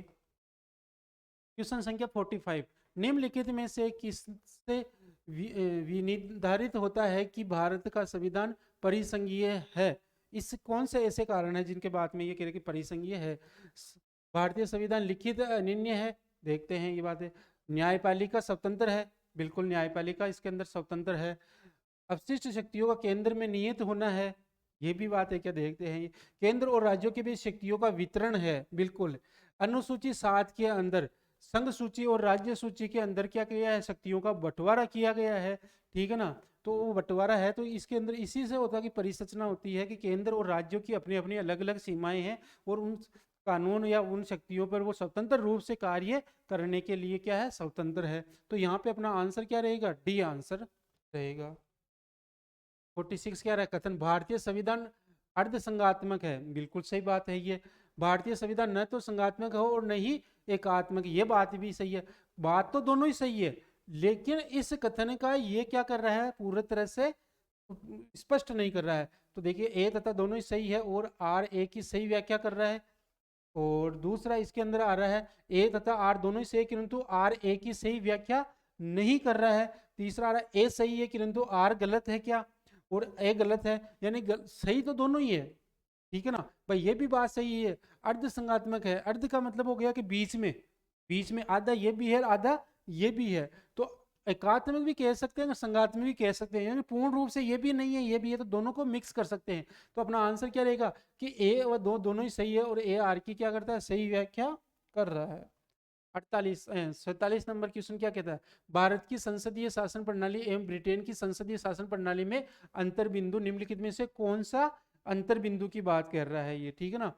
S1: क्वेश्चन संख्या 45, निम्नलिखित में से किससे विनिर्धारित होता है कि भारत का संविधान परिसंघीय है। इस कौन से ऐसे कारण है जिनके बाद में ये कह रहे कि परिसंघीय है। भारतीय संविधान लिखित अनिन्य है, देखते हैं ये बात है। न्यायपालिका स्वतंत्र है, बिल्कुल न्यायपालिका इसके अंदर स्वतंत्र है। अपशिष्ट शक्तियों का केंद्र में निहित होना है, ये भी बात है क्या, देखते हैं। केंद्र और राज्यों के बीच शक्तियों का वितरण है, बिल्कुल। अनुसूची 7 के अंदर संघ सूची और राज्य सूची के अंदर क्या किया है, शक्तियों का बंटवारा किया गया है, ठीक है ना। तो वो बंटवारा है, तो इसके अंदर इसी से होता है कि परिसंरचना होती है कि केंद्र और राज्यों की अपनी अपनी अलग अलग सीमाएं हैं, और उन कानून या उन शक्तियों पर वो स्वतंत्र रूप से कार्य करने के लिए क्या है, स्वतंत्र है। तो यहाँ पे अपना आंसर क्या रहेगा, डी आंसर रहेगा। 46 क्या रहा है, कथन भारतीय संविधान अर्ध संघात्मक है, बिल्कुल सही बात है। ये भारतीय संविधान न तो संघात्मक हो और न ही एकात्मक, ये बात भी सही है। बात तो दोनों ही सही है, लेकिन इस कथन का ये क्या कर रहा है, पूरी तरह से स्पष्ट नहीं कर रहा है। तो देखिए ए तथा दोनों ही सही है, और आर ए की सही व्याख्या कर रहा है। और दूसरा इसके अंदर आ रहा है ए तथा आर दोनों ही सही, किंतु आर ए की सही व्याख्या नहीं कर रहा है। तीसरा आ रहा है ए सही है किंतु आर गलत है क्या, और ए गलत है, यानी सही तो दोनों ही है, ठीक है ना भाई, ये भी बात सही है। अर्ध संगात्मक है, अर्ध का मतलब हो गया कि बीच में, बीच में आधा ये भी है आधा ये भी है। तो एकात्मक भी कह सकते हैं, संगात्मक भी कह सकते हैं, यानी पूर्ण रूप से ये भी नहीं है ये भी है, तो दोनों को मिक्स कर सकते हैं। तो अपना आंसर क्या रहेगा कि ए और दोनों ही सही है, और ए आर की क्या करता है, सही व्याख्या कर रहा है। 47 नंबर क्वेश्चन क्या कहता है, भारत की संसदीय शासन प्रणाली एवं ब्रिटेन की संसदीय शासन प्रणाली में अंतर बिंदु निम्नलिखित में से कौन सा अंतर बिंदु की बात कर रहा है ये, ठीक है ना।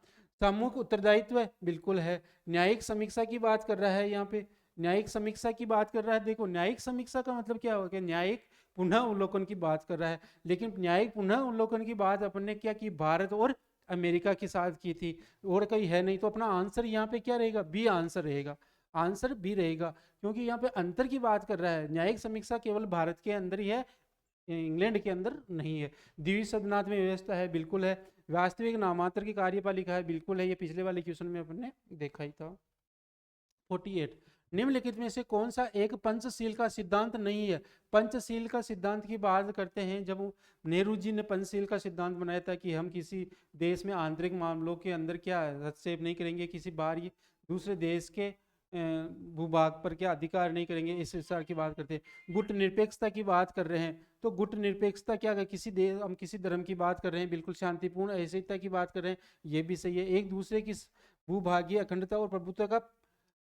S1: सामूहिक उत्तरदायित्व है, बिल्कुल है। न्यायिक समीक्षा की बात कर रहा है, यहाँ पे न्यायिक समीक्षा की बात कर रहा है। देखो न्यायिक समीक्षा का मतलब क्या होगा, न्यायिक पुनः अवलोकन की बात कर रहा है, लेकिन न्यायिक पुनः अवलोकन की बात अपन ने क्या की, भारत और अमेरिका के साथ की थी, और कहीं है नहीं। तो अपना आंसर यहाँ पे क्या रहेगा, बी आंसर रहेगा, आंसर बी रहेगा, क्योंकि यहाँ पे अंतर की बात कर रहा है। न्यायिक समीक्षा केवल भारत के अंदर ही है, इंग्लैंड के अंदर नहीं है। द्विसदनात्मक व्यवस्था है, बिल्कुल है। वास्तविक नामांतर की कार्यपालिका है, बिल्कुल है, ये पिछले वाले क्वेश्चन में अपन ने देखा ही था। 48 निम्नलिखित में से कौन सा एक पंचशील का सिद्धांत नहीं है। पंचशील का सिद्धांत की बात करते हैं, जब नेहरू जी ने पंचशील का सिद्धांत बनाया था कि हम किसी देश में आंतरिक मामलों के अंदर क्या हस्तक्षेप नहीं करेंगे, किसी बाहरी दूसरे देश के भूभाग पर क्या अधिकार नहीं करेंगे, इस विचार की बात करते हैं। गुट निरपेक्षता की बात कर रहे हैं, तो गुट निरपेक्षता क्या है, किसी देश हम किसी धर्म की बात कर रहे हैं, बिल्कुल शांतिपूर्ण अहिंसा की बात कर रहे हैं, ये भी सही है। एक दूसरे की भूभागीय अखंडता और प्रभुत्व का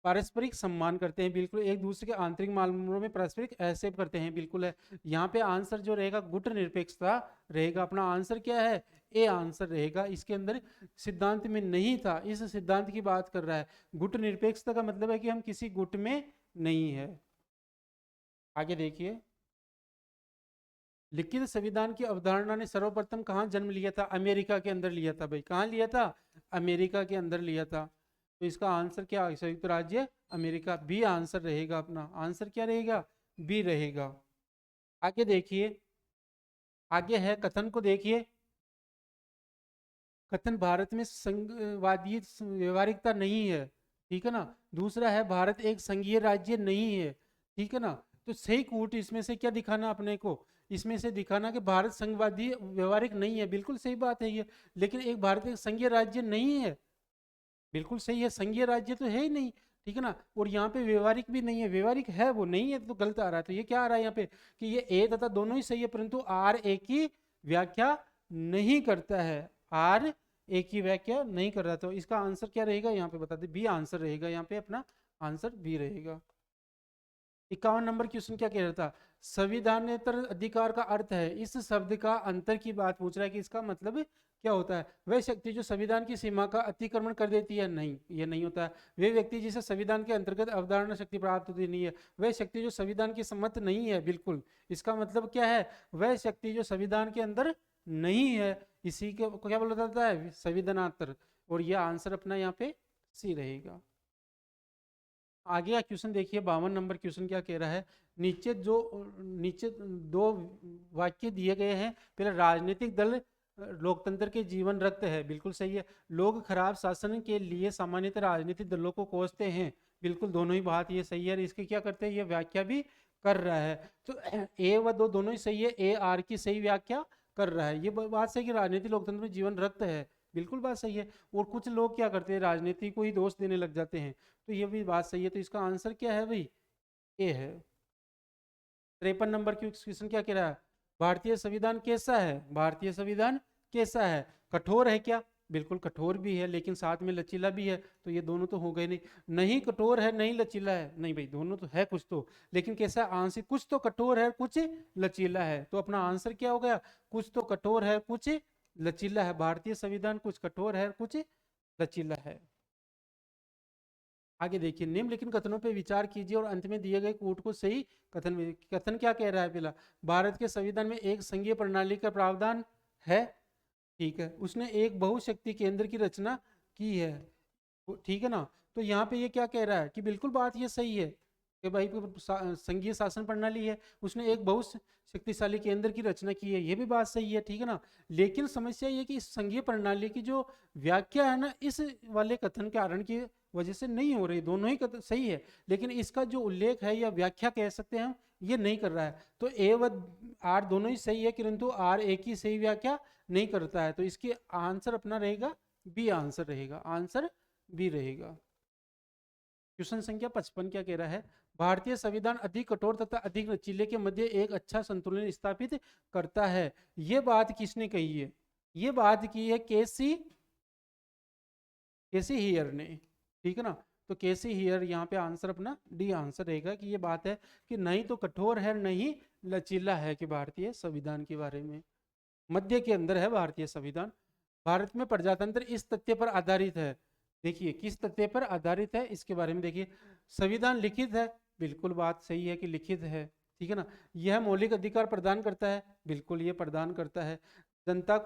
S1: पारस्परिक सम्मान करते हैं, बिल्कुल। एक दूसरे के आंतरिक मामलों में पारस्परिक एक्सेप्ट करते हैं, बिल्कुल है। यहाँ पे आंसर जो रहेगा गुट निरपेक्षता रहेगा। अपना आंसर क्या है, ए आंसर रहेगा। इसके अंदर सिद्धांत में नहीं था, इस सिद्धांत की बात कर रहा है। गुट निरपेक्षता का मतलब है कि हम किसी गुट में नहीं है। आगे देखिए, लिखित संविधान की अवधारणा ने सर्वप्रथम कहाँ जन्म लिया था, अमेरिका के अंदर लिया था भाई। कहाँ लिया था, अमेरिका के अंदर लिया था। तो इसका आंसर क्या, संयुक्त राज्य अमेरिका, बी आंसर रहेगा। अपना आंसर क्या रहेगा, बी रहेगा। आगे देखिए, आगे है कथन को देखिए। कथन भारत में संघवादी व्यवहारिकता नहीं है, ठीक है ना। दूसरा है भारत एक संघीय राज्य नहीं है, ठीक है ना। तो सही कूट इसमें से क्या दिखाना अपने को, इसमें से दिखाना कि भारत संघवादी व्यवहारिक नहीं है, बिल्कुल सही बात है ये। लेकिन एक भारत एक संघीय राज्य नहीं है, बिल्कुल सही है, संघीय राज्य तो है ही नहीं, ठीक है ना। और यहाँ पे व्यवहारिक भी नहीं है, व्यवहारिक है वो नहीं है तो गलत आ रहा है। तो ये क्या आ रहा है यहाँ पे कि ये ए तथा दोनों ही सही है, परंतु आर ए की व्याख्या नहीं करता है, आर ए की व्याख्या नहीं कर रहा। तो इसका आंसर क्या रहेगा यहाँ पे बता दे, बी आंसर रहेगा यहाँ पे, अपना आंसर बी रहेगा। 51 नंबर क्वेश्चन क्या कह रहा था, संविधानेतर अधिकार का अर्थ है, इस शब्द का अंतर की बात पूछ रहा है कि इसका मतलब क्या होता है। वह शक्ति जो संविधान की सीमा का अतिक्रमण कर देती है, नहीं ये नहीं होता है। वे व्यक्ति जिसे संविधान के अंतर्गत अवधारणा शक्ति प्राप्त होती नहीं है, वह शक्ति जो संविधान की सम्मत नहीं है, बिल्कुल। इसका मतलब क्या है, वह शक्ति जो संविधान के अंदर नहीं है, इसी को क्या बोला जाता है, संविधानांतर। और यह आंसर अपना यहाँ पे सी रहेगा। आगे का क्वेश्चन देखिए, 52 नंबर क्वेश्चन क्या कह रहा है, नीचे दो वाक्य दिए गए हैं। पहले राजनीतिक दल लोकतंत्र के जीवन रक्त है, बिल्कुल सही है। लोग खराब शासन के लिए सामान्यतः राजनीतिक दलों को कोसते हैं, बिल्कुल दोनों ही बात ये सही है। इसकी क्या करते हैं, ये व्याख्या भी कर रहा है। तो ए व दो दोनों ही सही है, ए आर की सही व्याख्या कर रहा है। ये बात सही कि राजनीतिक लोकतंत्र में जीवन रक्त है, बिल्कुल बात सही है। और कुछ लोग क्या करते हैं, राजनीति को ही दोष देने लग जाते हैं, तो ये भी बात सही है। तो इसका आंसर क्या है भाई, ए है। 53 नंबर क्वेश्चन क्या कह रहा है, भारतीय संविधान कैसा है, भारतीय संविधान कैसा है, कठोर है क्या, बिल्कुल कठोर भी है, लेकिन साथ में लचीला भी है। तो ये दोनों तो हो गए नहीं, नहीं कठोर है नहीं लचीला है, नहीं भाई दोनों तो है कुछ तो, लेकिन कैसा आंसर, कुछ तो कठोर है कुछ लचीला है। तो अपना आंसर क्या हो गया, कुछ तो कठोर है कुछ लचीला है। भारतीय संविधान कुछ कठोर है कुछ लचीला है। आगे देखिए, निम्नलिखित कथनों पर विचार कीजिए और अंत में दिए गए कूट को सही कथन में, कथन क्या कह रहा है, पहला भारत के संविधान में एक संघीय प्रणाली का प्रावधान है, ठीक है, उसने एक बहुशक्ति केंद्र की रचना की है, ठीक है ना। तो यहाँ पे ये क्या कह रहा है कि बिल्कुल बात ये सही है कि भाई संघीय शासन प्रणाली है, उसने एक बहुत शक्तिशाली केंद्र की रचना की है, ये भी बात सही है, ठीक है ना। लेकिन समस्या ये कि इस संघीय प्रणाली की जो व्याख्या है ना, इस वाले कथन के कारण की वजह से नहीं हो रही। दोनों ही कथन सही है, लेकिन इसका जो उल्लेख है या व्याख्या कह सकते हैं हम, ये नहीं कर रहा है। तो ए व आर दोनों ही सही है, किंतु आर ए की सही व्याख्या नहीं करता है। तो इसके आंसर अपना रहेगा बी आंसर रहेगा, आंसर बी रहेगा। क्वेश्चन संख्या 55 क्या कह रहा है, भारतीय संविधान अधिक कठोर तथा अधिक लचीले के मध्य एक अच्छा संतुलन स्थापित करता है। ये बात किसने कही है, ये बात की है केसी हियर ने, ठीक है ना। तो केसी हियर यहाँ पे आंसर अपना डी आंसर रहेगा कि ये बात है कि नहीं तो कठोर है नहीं लचीला है कि भारतीय संविधान के बारे में, मध्य के अंदर है भारतीय संविधान। भारत में प्रजातंत्र इस तथ्य पर आधारित है, देखिए किस तथ्य पर आधारित है इसके बारे में देखिए, संविधान लिखित है, बिल्कुल बात सही है कि लिखित है, ठीक है ना। यह मौलिक अधिकार प्रदान करता है, बिल्कुल ये प्रदान करता है। जनता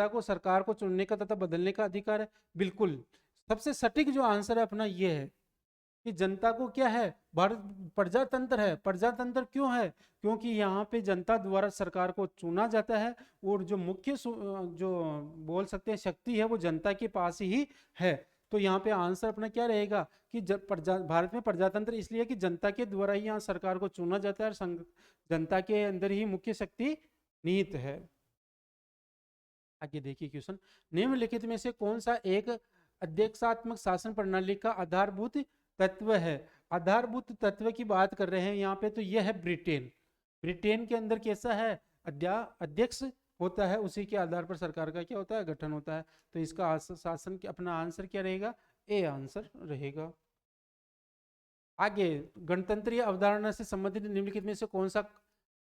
S1: को सरकार को चुनने का तथा बदलने का अधिकार है, बिल्कुल। सबसे सटीक जो आंसर है अपना ये है कि जनता को क्या है, भारत प्रजातंत्र है। प्रजातंत्र क्यों है, क्योंकि यहाँ पे जनता द्वारा सरकार को चुना जाता है और जो मुख्य जो बोल सकते हैं शक्ति है वो जनता के पास ही है। तो यहाँ पे आंसर अपना क्या रहेगा कि भारत में प्रजातंत्र इसलिए कि जनता के द्वारा ही यहाँ सरकार को चुना जाता है और जनता के अंदर ही मुख्य शक्ति निहित है। आगे देखिए क्वेश्चन, निम्नलिखित में से कौन सा एक अध्यक्षात्मक शासन प्रणाली का आधारभूत तत्व है। आधारभूत तत्व की बात कर रहे हैं यहाँ पे, तो यह है ब्रिटेन। ब्रिटेन के अंदर कैसा है, अध्यक्ष होता है, उसी के आधार पर सरकार का क्या होता है, गठन होता है। तो इसका शासन अपना आंसर क्या रहेगा, ए आंसर रहेगा। आगे, गणतंत्रीय अवधारणा से संबंधित निम्नलिखित में से कौन सा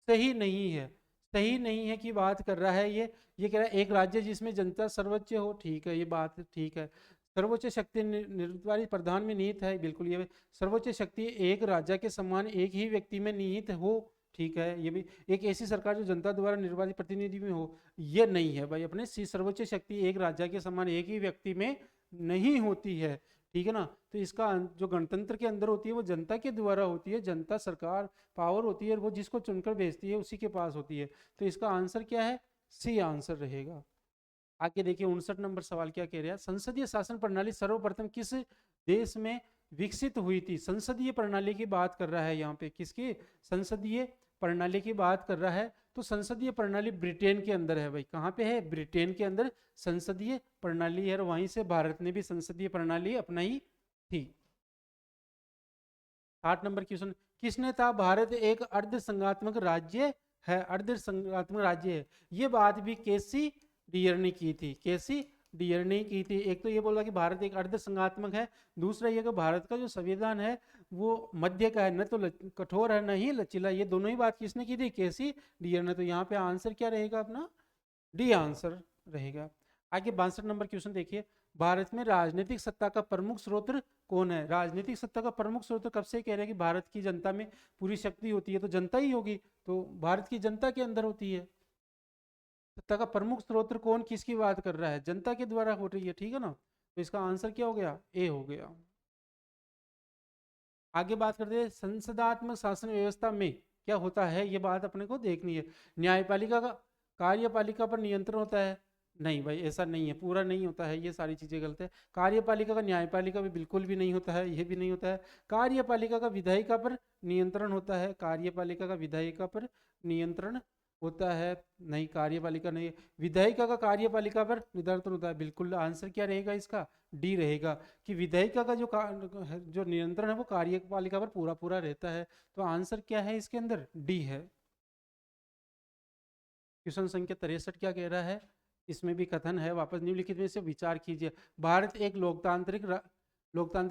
S1: सही नहीं है, सही नहीं है की बात कर रहा है ये कह रहा है एक राज्य जिसमें जनता सर्वोच्च हो, ठीक है ये बात ठीक है। सर्वोच्च शक्ति निर्धारित प्रधान में निहित है, बिल्कुल ये सर्वोच्च शक्ति एक राजा के समान एक ही व्यक्ति में निहित हो, ठीक है। ये भी एक ऐसी सरकार जो जनता द्वारा निर्वाचित प्रतिनिधि में हो, ये नहीं है भाई अपने सर्वोच्च शक्ति एक राजा के समान एक ही व्यक्ति में नहीं होती है, ठीक है ना। तो इसका जो गणतंत्र के अंदर होती है वो जनता के द्वारा होती है, जनता सरकार पावर होती है, वो जिसको चुनकर भेजती है उसी के पास होती है। तो इसका आंसर क्या है, सी आंसर रहेगा। आगे देखिए 59 नंबर सवाल क्या कह रहा है, संसदीय शासन प्रणाली सर्वप्रथम किस देश में विकसित हुई थी। संसदीय प्रणाली की बात कर रहा है यहाँ पे, किसकी? संसदीय प्रणाली की बात कर रहा है। तो संसदीय प्रणाली ब्रिटेन के अंदर है भाई, कहाँ पे है? ब्रिटेन के अंदर संसदीय प्रणाली है, और वहीं से भारत ने भी संसदीय प्रणाली अपनाई थी। 8 नंबर क्वेश्चन, किसने था भारत एक अर्ध संघात्मक राज्य है? अर्ध संघात्मक राज्य है, ये बात भी केसी डियर ने की थी। केसी डियर ने की थी। एक तो ये बोला कि भारत एक अर्ध संघात्मक है, दूसरा ये कि भारत का जो संविधान है वो मध्य का है, न तो कठोर है न ही लचीला। ये दोनों ही बात किसने की थी? केसी डियर ने। तो यहाँ पे आंसर क्या रहेगा अपना? डी आंसर रहेगा। आगे 62 नंबर क्वेश्चन देखिए, भारत में राजनीतिक सत्ता का प्रमुख स्रोत कौन है? राजनीतिक सत्ता का प्रमुख स्रोत कब से कह रहे हैं कि भारत की जनता में पूरी शक्ति होती है, तो जनता ही होगी, तो भारत की जनता के अंदर होती है। सत्ता का प्रमुख स्रोत कौन, किसकी बात कर रहा है? जनता के द्वारा हो रही है, ठीक है ना। तो इसका आंसर क्या हो गया? ए हो गया। आगे बात करते हैं, संसदात्मक शासन व्यवस्था में क्या होता है, ये बात अपने को देखनी है। न्यायपालिका का कार्यपालिका पर नियंत्रण होता है? नहीं भाई, ऐसा नहीं है, पूरा नहीं होता है, ये सारी चीजें गलत है। कार्यपालिका का न्यायपालिका में बिल्कुल भी नहीं होता है, ये भी नहीं होता है। कार्यपालिका का विधायिका पर नियंत्रण होता है? कार्यपालिका का विधायिका पर नियंत्रण होता है? नहीं, कार्यपालिका नहीं। विधायिका का कार्यपालिका पर नियंत्रण होता है? बिल्कुल। आंसर क्या रहेगा इसका? डी रहेगा, कि विधायिका का जो नियंत्रण है वो कार्यपालिका पर पूरा पूरा रहता है। तो आंसर क्या है इसके अंदर? डी है। क्वेश्चन संख्या 63 क्या कह रहा है? इसमें भी कथन है, वापस निम्नलिखित में से विचार कीजिए। भारत एक लोकतांत्रिक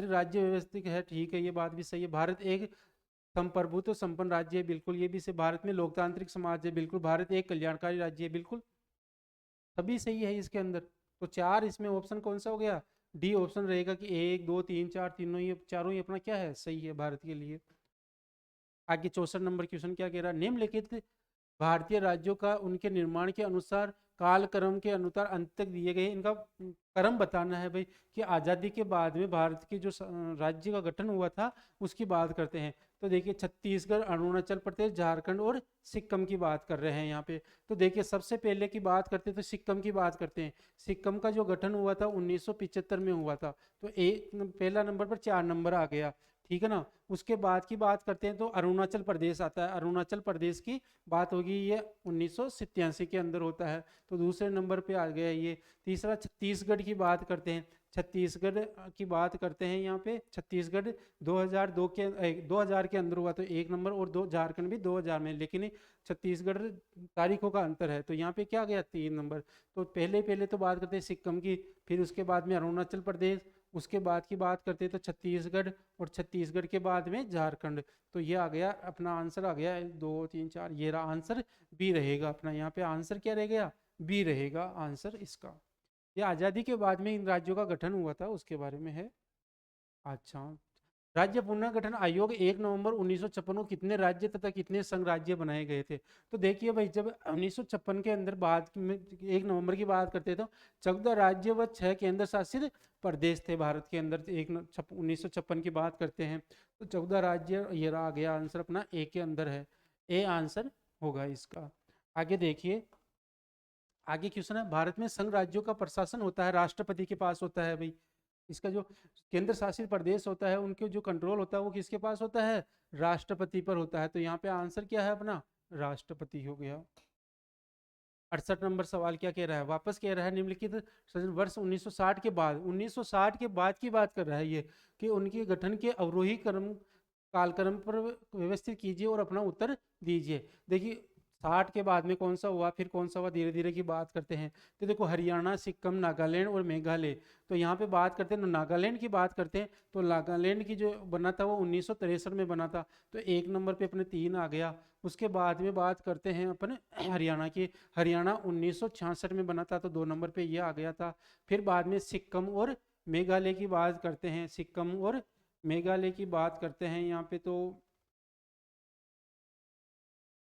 S1: राज्य व्यवस्थित है, ठीक है, ये बात भी सही है। भारत एक संप्रभुत्व संपन्न राज्य है, बिल्कुल, ये भी सही। भारत में लोकतांत्रिक समाज है, बिल्कुल। भारत एक कल्याणकारी राज्य है, बिल्कुल, सभी सही है इसके अंदर। तो 4 इसमें ऑप्शन कौन सा हो गया? डी ऑप्शन रहेगा, कि 1 2 3 4 तीनों ही, चारों ही अपना क्या है? सही है भारत के लिए। आगे 64 नंबर क्वेश्चन क्या कह रहा है? निम्नलिखित भारतीय राज्यों का उनके निर्माण के अनुसार कालक्रम के अनुसार अंत तक दिए गए, इनका क्रम बताना है भाई, कि आज़ादी के बाद में भारत के जो राज्य का गठन हुआ था उसकी बात करते हैं। तो देखिए, छत्तीसगढ़, अरुणाचल प्रदेश, झारखंड और सिक्किम की बात कर रहे हैं यहाँ पे। तो देखिए, सबसे पहले की बात करते हैं तो सिक्किम की बात करते हैं। सिक्किम का जो गठन हुआ था 1975 में हुआ था। तो एक पहला नंबर पर 4 नंबर आ गया, ठीक है ना। उसके बाद की बात करते हैं तो अरुणाचल प्रदेश आता है। अरुणाचल प्रदेश की बात होगी, ये 1987 के अंदर होता है, तो दूसरे नंबर पे आ गया ये। तीसरा छत्तीसगढ़ की बात करते हैं। छत्तीसगढ़ की बात करते हैं यहाँ पे। छत्तीसगढ़ 2000 के अंदर हुआ, तो 1 नंबर, और झारखंड भी 2000 में, लेकिन छत्तीसगढ़ तारीखों का अंतर है, तो यहाँ पे क्या गया? 3 नंबर। तो पहले पहले तो बात करते हैं सिक्किम की, फिर उसके बाद में अरुणाचल प्रदेश, उसके बाद की बात करते हैं तो छत्तीसगढ़, और छत्तीसगढ़ के बाद में झारखंड। तो ये आ गया अपना आंसर, आ गया 2 3 4, ये रहा आंसर, बी रहेगा अपना। यहाँ पे आंसर क्या रह गया? बी रहेगा आंसर इसका। ये आज़ादी के बाद में इन राज्यों का गठन हुआ था, उसके बारे में है। अच्छा, राज्य पुनर्गठन आयोग 1 नवंबर 1956 को कितने राज्य तथा कितने संघ राज्य बनाए गए थे? तो देखिए भाई, जब 1956 के अंदर बाद में 1 नवंबर की बात करते तो 14 राज्य व 6 केंद्र शासित प्रदेश थे भारत के अंदर। 1956 की बात करते हैं तो 14 राज्य, ये आ गया आंसर अपना, ए के अंदर है। ए आंसर होगा इसका। आगे देखिए, आगे क्वेश्चन है, भारत में संघ राज्यों का प्रशासन होता है, राष्ट्रपति के पास होता है भाई। इसका जो केंद्र शासित प्रदेश होता है उनके जो कंट्रोल होता है वो किसके पास होता है? राष्ट्रपति पर होता है। तो यहाँ पे आंसर क्या है अपना? राष्ट्रपति हो गया। 68 नंबर सवाल क्या कह रहा है? वापस कह रहा है, निम्नलिखित वर्ष 1960 के बाद, 1960 के बाद की बात कर रहा है ये, कि उनके गठन के अवरोही क्रम कालक्रम पर व्यवस्थित कीजिए और अपना उत्तर दीजिए। देखिए, 60 के बाद में कौन सा हुआ, फिर कौन सा हुआ, धीरे धीरे की बात करते हैं। तो देखो, हरियाणा, सिक्किम, नागालैंड और मेघालय। तो यहाँ पे बात करते हैं, नागालैंड की बात करते हैं तो नागालैंड की जो बना था वो 1963 में बना था, तो 1 नंबर पे अपने 3 आ गया। उसके बाद में बात करते हैं अपने हरियाणा की। हरियाणा 1966 में बना था, तो 2 नंबर पे ये आ गया था। फिर बाद में सिक्किम और मेघालय की बात करते हैं। सिक्किम और मेघालय की बात करते हैं यहाँ पे, तो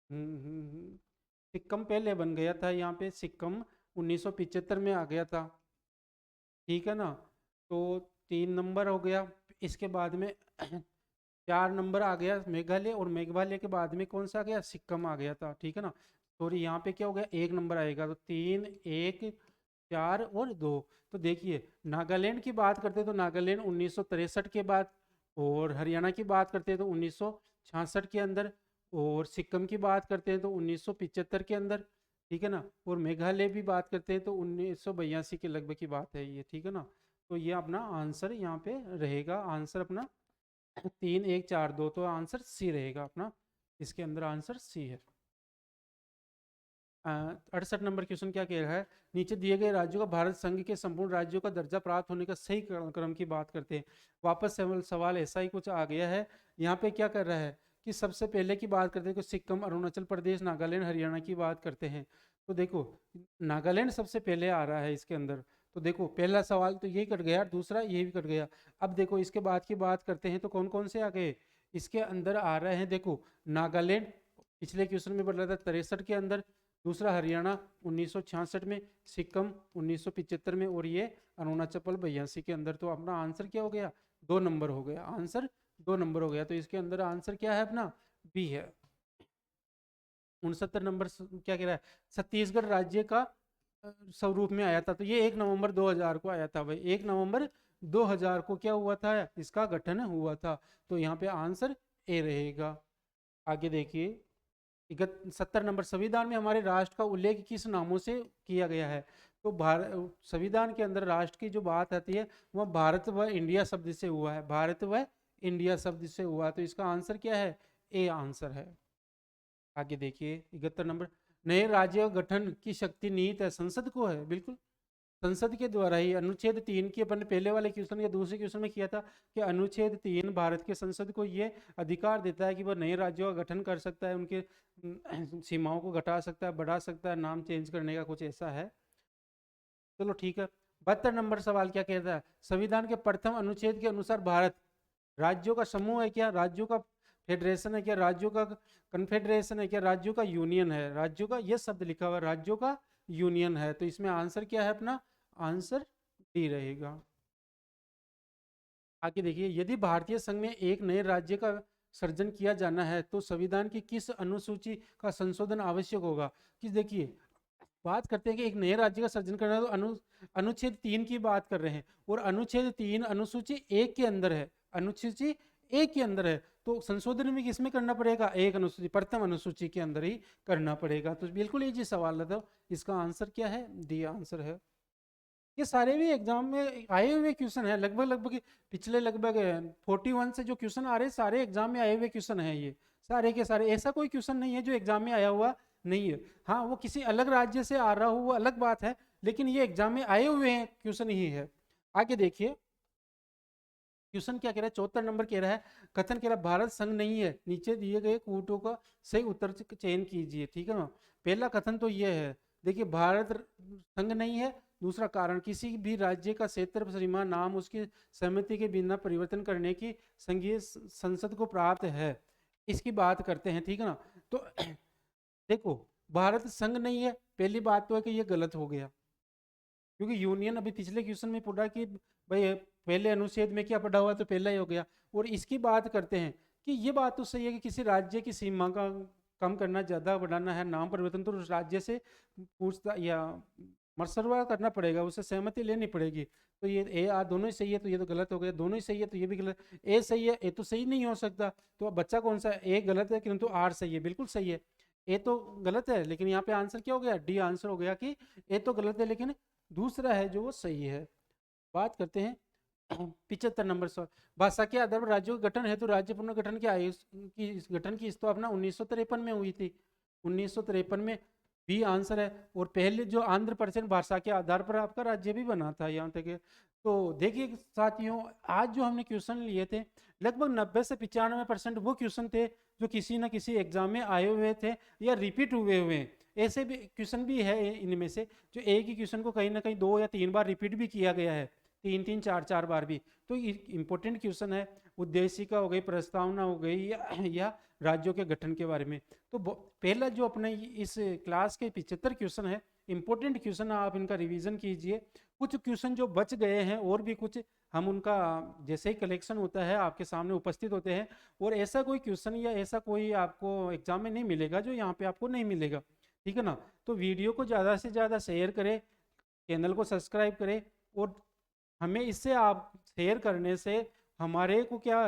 S1: सिक्किम पहले बन गया था यहाँ पे। सिक्किम 1975 में आ गया था, ठीक है ना। तो 3 नंबर हो गया। इसके बाद में 4 नंबर आ गया मेघालय, और मेघालय के बाद में कौन सा आ गया? सिक्किम आ गया था, ठीक है ना। सॉरी, यहाँ पे क्या हो गया? 1 नंबर आएगा, तो 3 1 4 और 2। तो देखिए, नागालैंड की बात करते हैं तो नागालैंड 1963 के बाद और हरियाणा की बात करते हैं तो 1966 के अंदर, और सिक्किम की बात करते हैं तो 1975 के अंदर, ठीक है ना, और मेघालय भी बात करते हैं तो 1982 के लगभग की बात है ये, ठीक है ना। तो ये अपना आंसर यहाँ पे रहेगा, आंसर अपना 3 1 4 2, तो आंसर सी रहेगा अपना, इसके अंदर आंसर सी है। 68 नंबर क्वेश्चन क्या कह रहा है, नीचे दिए गए राज्यों का भारत संघ के संपूर्ण राज्यों का दर्जा प्राप्त होने का सही क्रम की बात करते हैं। वापस सवाल ऐसा ही कुछ आ गया है। यहाँ पे क्या कर रहा है कि सबसे पहले की बात करते हैं कि सिक्किम, अरुणाचल प्रदेश, नागालैंड, हरियाणा की बात करते हैं। तो देखो नागालैंड सबसे पहले आ रहा है इसके अंदर। तो देखो पहला सवाल तो यही कट गया, दूसरा ये भी कट गया। अब देखो इसके बाद की बात करते हैं तो कौन कौन से आ गए इसके अंदर आ रहे हैं। देखो नागालैंड पिछले क्वेश्चन में बढ़ रहा था 63 के अंदर, दूसरा हरियाणा 1966 में, सिक्किम 1975 में, और ये अरुणाचल 82 के अंदर। तो अपना आंसर क्या हो गया, 2 नंबर हो गया, आंसर 2 नंबर हो गया। तो इसके अंदर आंसर क्या है अपना, बी है। 69 नंबर क्या कह रहा है, छत्तीसगढ़ राज्य का स्वरूप में आया था। तो ये 1 नवंबर 2000 को आया था भाई, 1 नवंबर 2000 को क्या हुआ था, इसका गठन हुआ था। तो यहाँ पे आंसर ए रहेगा। आगे देखिए 70 नंबर, संविधान में हमारे राष्ट्र का उल्लेख किस नामों से किया गया है। तो भारत संविधान के अंदर राष्ट्र की जो बात आती है वह भारत व इंडिया शब्द से हुआ है, भारत व इंडिया शब्द से हुआ। तो इसका आंसर क्या है, ए आंसर है। आगे देखिए 71 नंबर, नए राज्य गठन की शक्ति नीत है संसद को है। बिल्कुल संसद के द्वारा ही। अनुच्छेद 3 की अपन पहले वाले क्वेश्चन या दूसरे क्वेश्चन में किया था कि अनुच्छेद 3 भारत के संसद को ये अधिकार देता है कि वह नए राज्यों का गठन कर सकता है, उनके सीमाओं को घटा सकता है, बढ़ा सकता है, नाम चेंज करने का कुछ ऐसा है। चलो ठीक है। 72 नंबर सवाल क्या कहता है, संविधान के प्रथम अनुच्छेद के अनुसार भारत राज्यों का समूह है क्या, राज्यों का फेडरेशन है क्या, राज्यों का कन्फेडरेशन है क्या, राज्यों का यूनियन है। राज्यों का ये शब्द लिखा हुआ है, राज्यों का यूनियन है। तो इसमें आंसर क्या है अपना, आंसर डी रहेगा। आगे देखिए, यदि भारतीय संघ में एक नए राज्य का सृजन किया जाना है तो संविधान की किस अनुसूची का संशोधन आवश्यक होगा। कि देखिए बात करते हैं कि एक नए राज्य का सृजन करना है तो अनुच्छेद 3 की बात कर रहे हैं, और अनुच्छेद 3 अनुसूची 1 के अंदर है, अनुसूची 1 के अंदर है। तो संशोधन भी किसमें करना पड़ेगा, एक अनुसूची, प्रथम अनुसूची के अंदर ही करना पड़ेगा। तो बिल्कुल ये जी सवाल था, इसका आंसर क्या है, डी आंसर है। ये सारे भी एग्जाम में आए हुए क्वेश्चन है, लगभग पिछले लगभग 41 से जो क्वेश्चन आ रहे हैं सारे एग्जाम में आए हुए क्वेश्चन है। ये सारे के सारे, ऐसा कोई क्वेश्चन नहीं है जो एग्जाम में आया हुआ नहीं है। हाँ वो किसी अलग राज्य से आ रहा हो वो अलग बात है, लेकिन ये एग्जाम में आए हुए हैं क्वेश्चन ही है। आगे देखिए क्वेश्चन क्या कह रहा है, 74 नंबर कह रहा है, कथन कह रहा है भारत संघ नहीं है, नीचे दिए गए कूटों का सही उत्तर चयन कीजिए। ठीक है ना, पहला कथन तो ये है, देखिए भारत संघ नहीं है। दूसरा कारण, किसी भी राज्य का क्षेत्र सीमा नाम उसकी सहमति के बिना परिवर्तन करने की संघीय संसद को प्राप्त है, इसकी बात करते हैं। ठीक है ना, तो देखो भारत संघ नहीं है, पहली बात तो है कि ये गलत हो गया, क्योंकि यूनियन अभी पिछले क्वेश्चन में पढ़ा कि भाई पहले अनुच्छेद में क्या पढ़ा हुआ तो पहला ही हो गया। और इसकी बात करते हैं कि ये बात तो सही है कि किसी राज्य की सीमा का कम करना, ज़्यादा बढ़ाना है, नाम परिवर्तन तो उस राज्य से पूछता या मशवरा करना पड़ेगा, उससे सहमति लेनी पड़ेगी। तो ये ए आर दोनों ही सही है, तो ये तो गलत हो गया, दोनों ही सही है तो ये भी गलत, ए सही है ए तो सही नहीं हो सकता। तो अब बच्चा कौन सा, ए गलत है किंतु आर सही है, बिल्कुल सही है। ए तो गलत है लेकिन यहाँ पे आंसर क्या हो गया, डी आंसर हो गया कि ए तो गलत है लेकिन दूसरा है जो वो सही है। बात करते हैं 75 नंबर सवाल, भाषा के आधार पर राज्यों का गठन है तो राज्य पुनर्गठन की गठन की तो अपना 1953 में हुई थी, 1953 में, बी आंसर है। और पहले जो आंध्र प्रदेश भाषा के आधार पर आपका राज्य भी बना था, यहाँ तक है। तो देखिए साथियों, आज जो हमने क्वेश्चन लिए थे लगभग 90 से 95% वो क्वेश्चन थे जो किसी ना किसी एग्जाम में आए हुए थे या रिपीट हुए हुए हैं। ऐसे भी क्वेश्चन भी है इनमें से जो एक ही क्वेश्चन को कहीं ना कहीं 2 या 3 बार रिपीट भी किया गया है, 3 4 4 बार भी। तो इंपॉर्टेंट क्वेश्चन है, उद्देशिका हो गई, प्रस्तावना हो गई, या राज्यों के गठन के बारे में। तो पहला जो अपने इस क्लास के 75 क्वेश्चन है, इंपॉर्टेंट क्वेश्चन, आप इनका रिवीजन कीजिए। कुछ क्वेश्चन जो बच गए हैं और भी कुछ हम उनका जैसे ही कलेक्शन होता है आपके सामने उपस्थित होते हैं। और ऐसा कोई क्वेश्चन या ऐसा कोई आपको एग्जाम में नहीं मिलेगा जो यहाँ पे आपको नहीं मिलेगा। ठीक है ना, तो वीडियो को ज़्यादा से ज़्यादा शेयर करें, चैनल को सब्सक्राइब करें, और हमें इससे आप शेयर करने से हमारे को क्या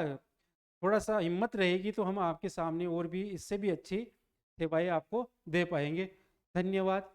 S1: थोड़ा सा हिम्मत रहेगी तो हम आपके सामने और भी इससे भी अच्छी सेवाएं आपको दे पाएंगे। धन्यवाद।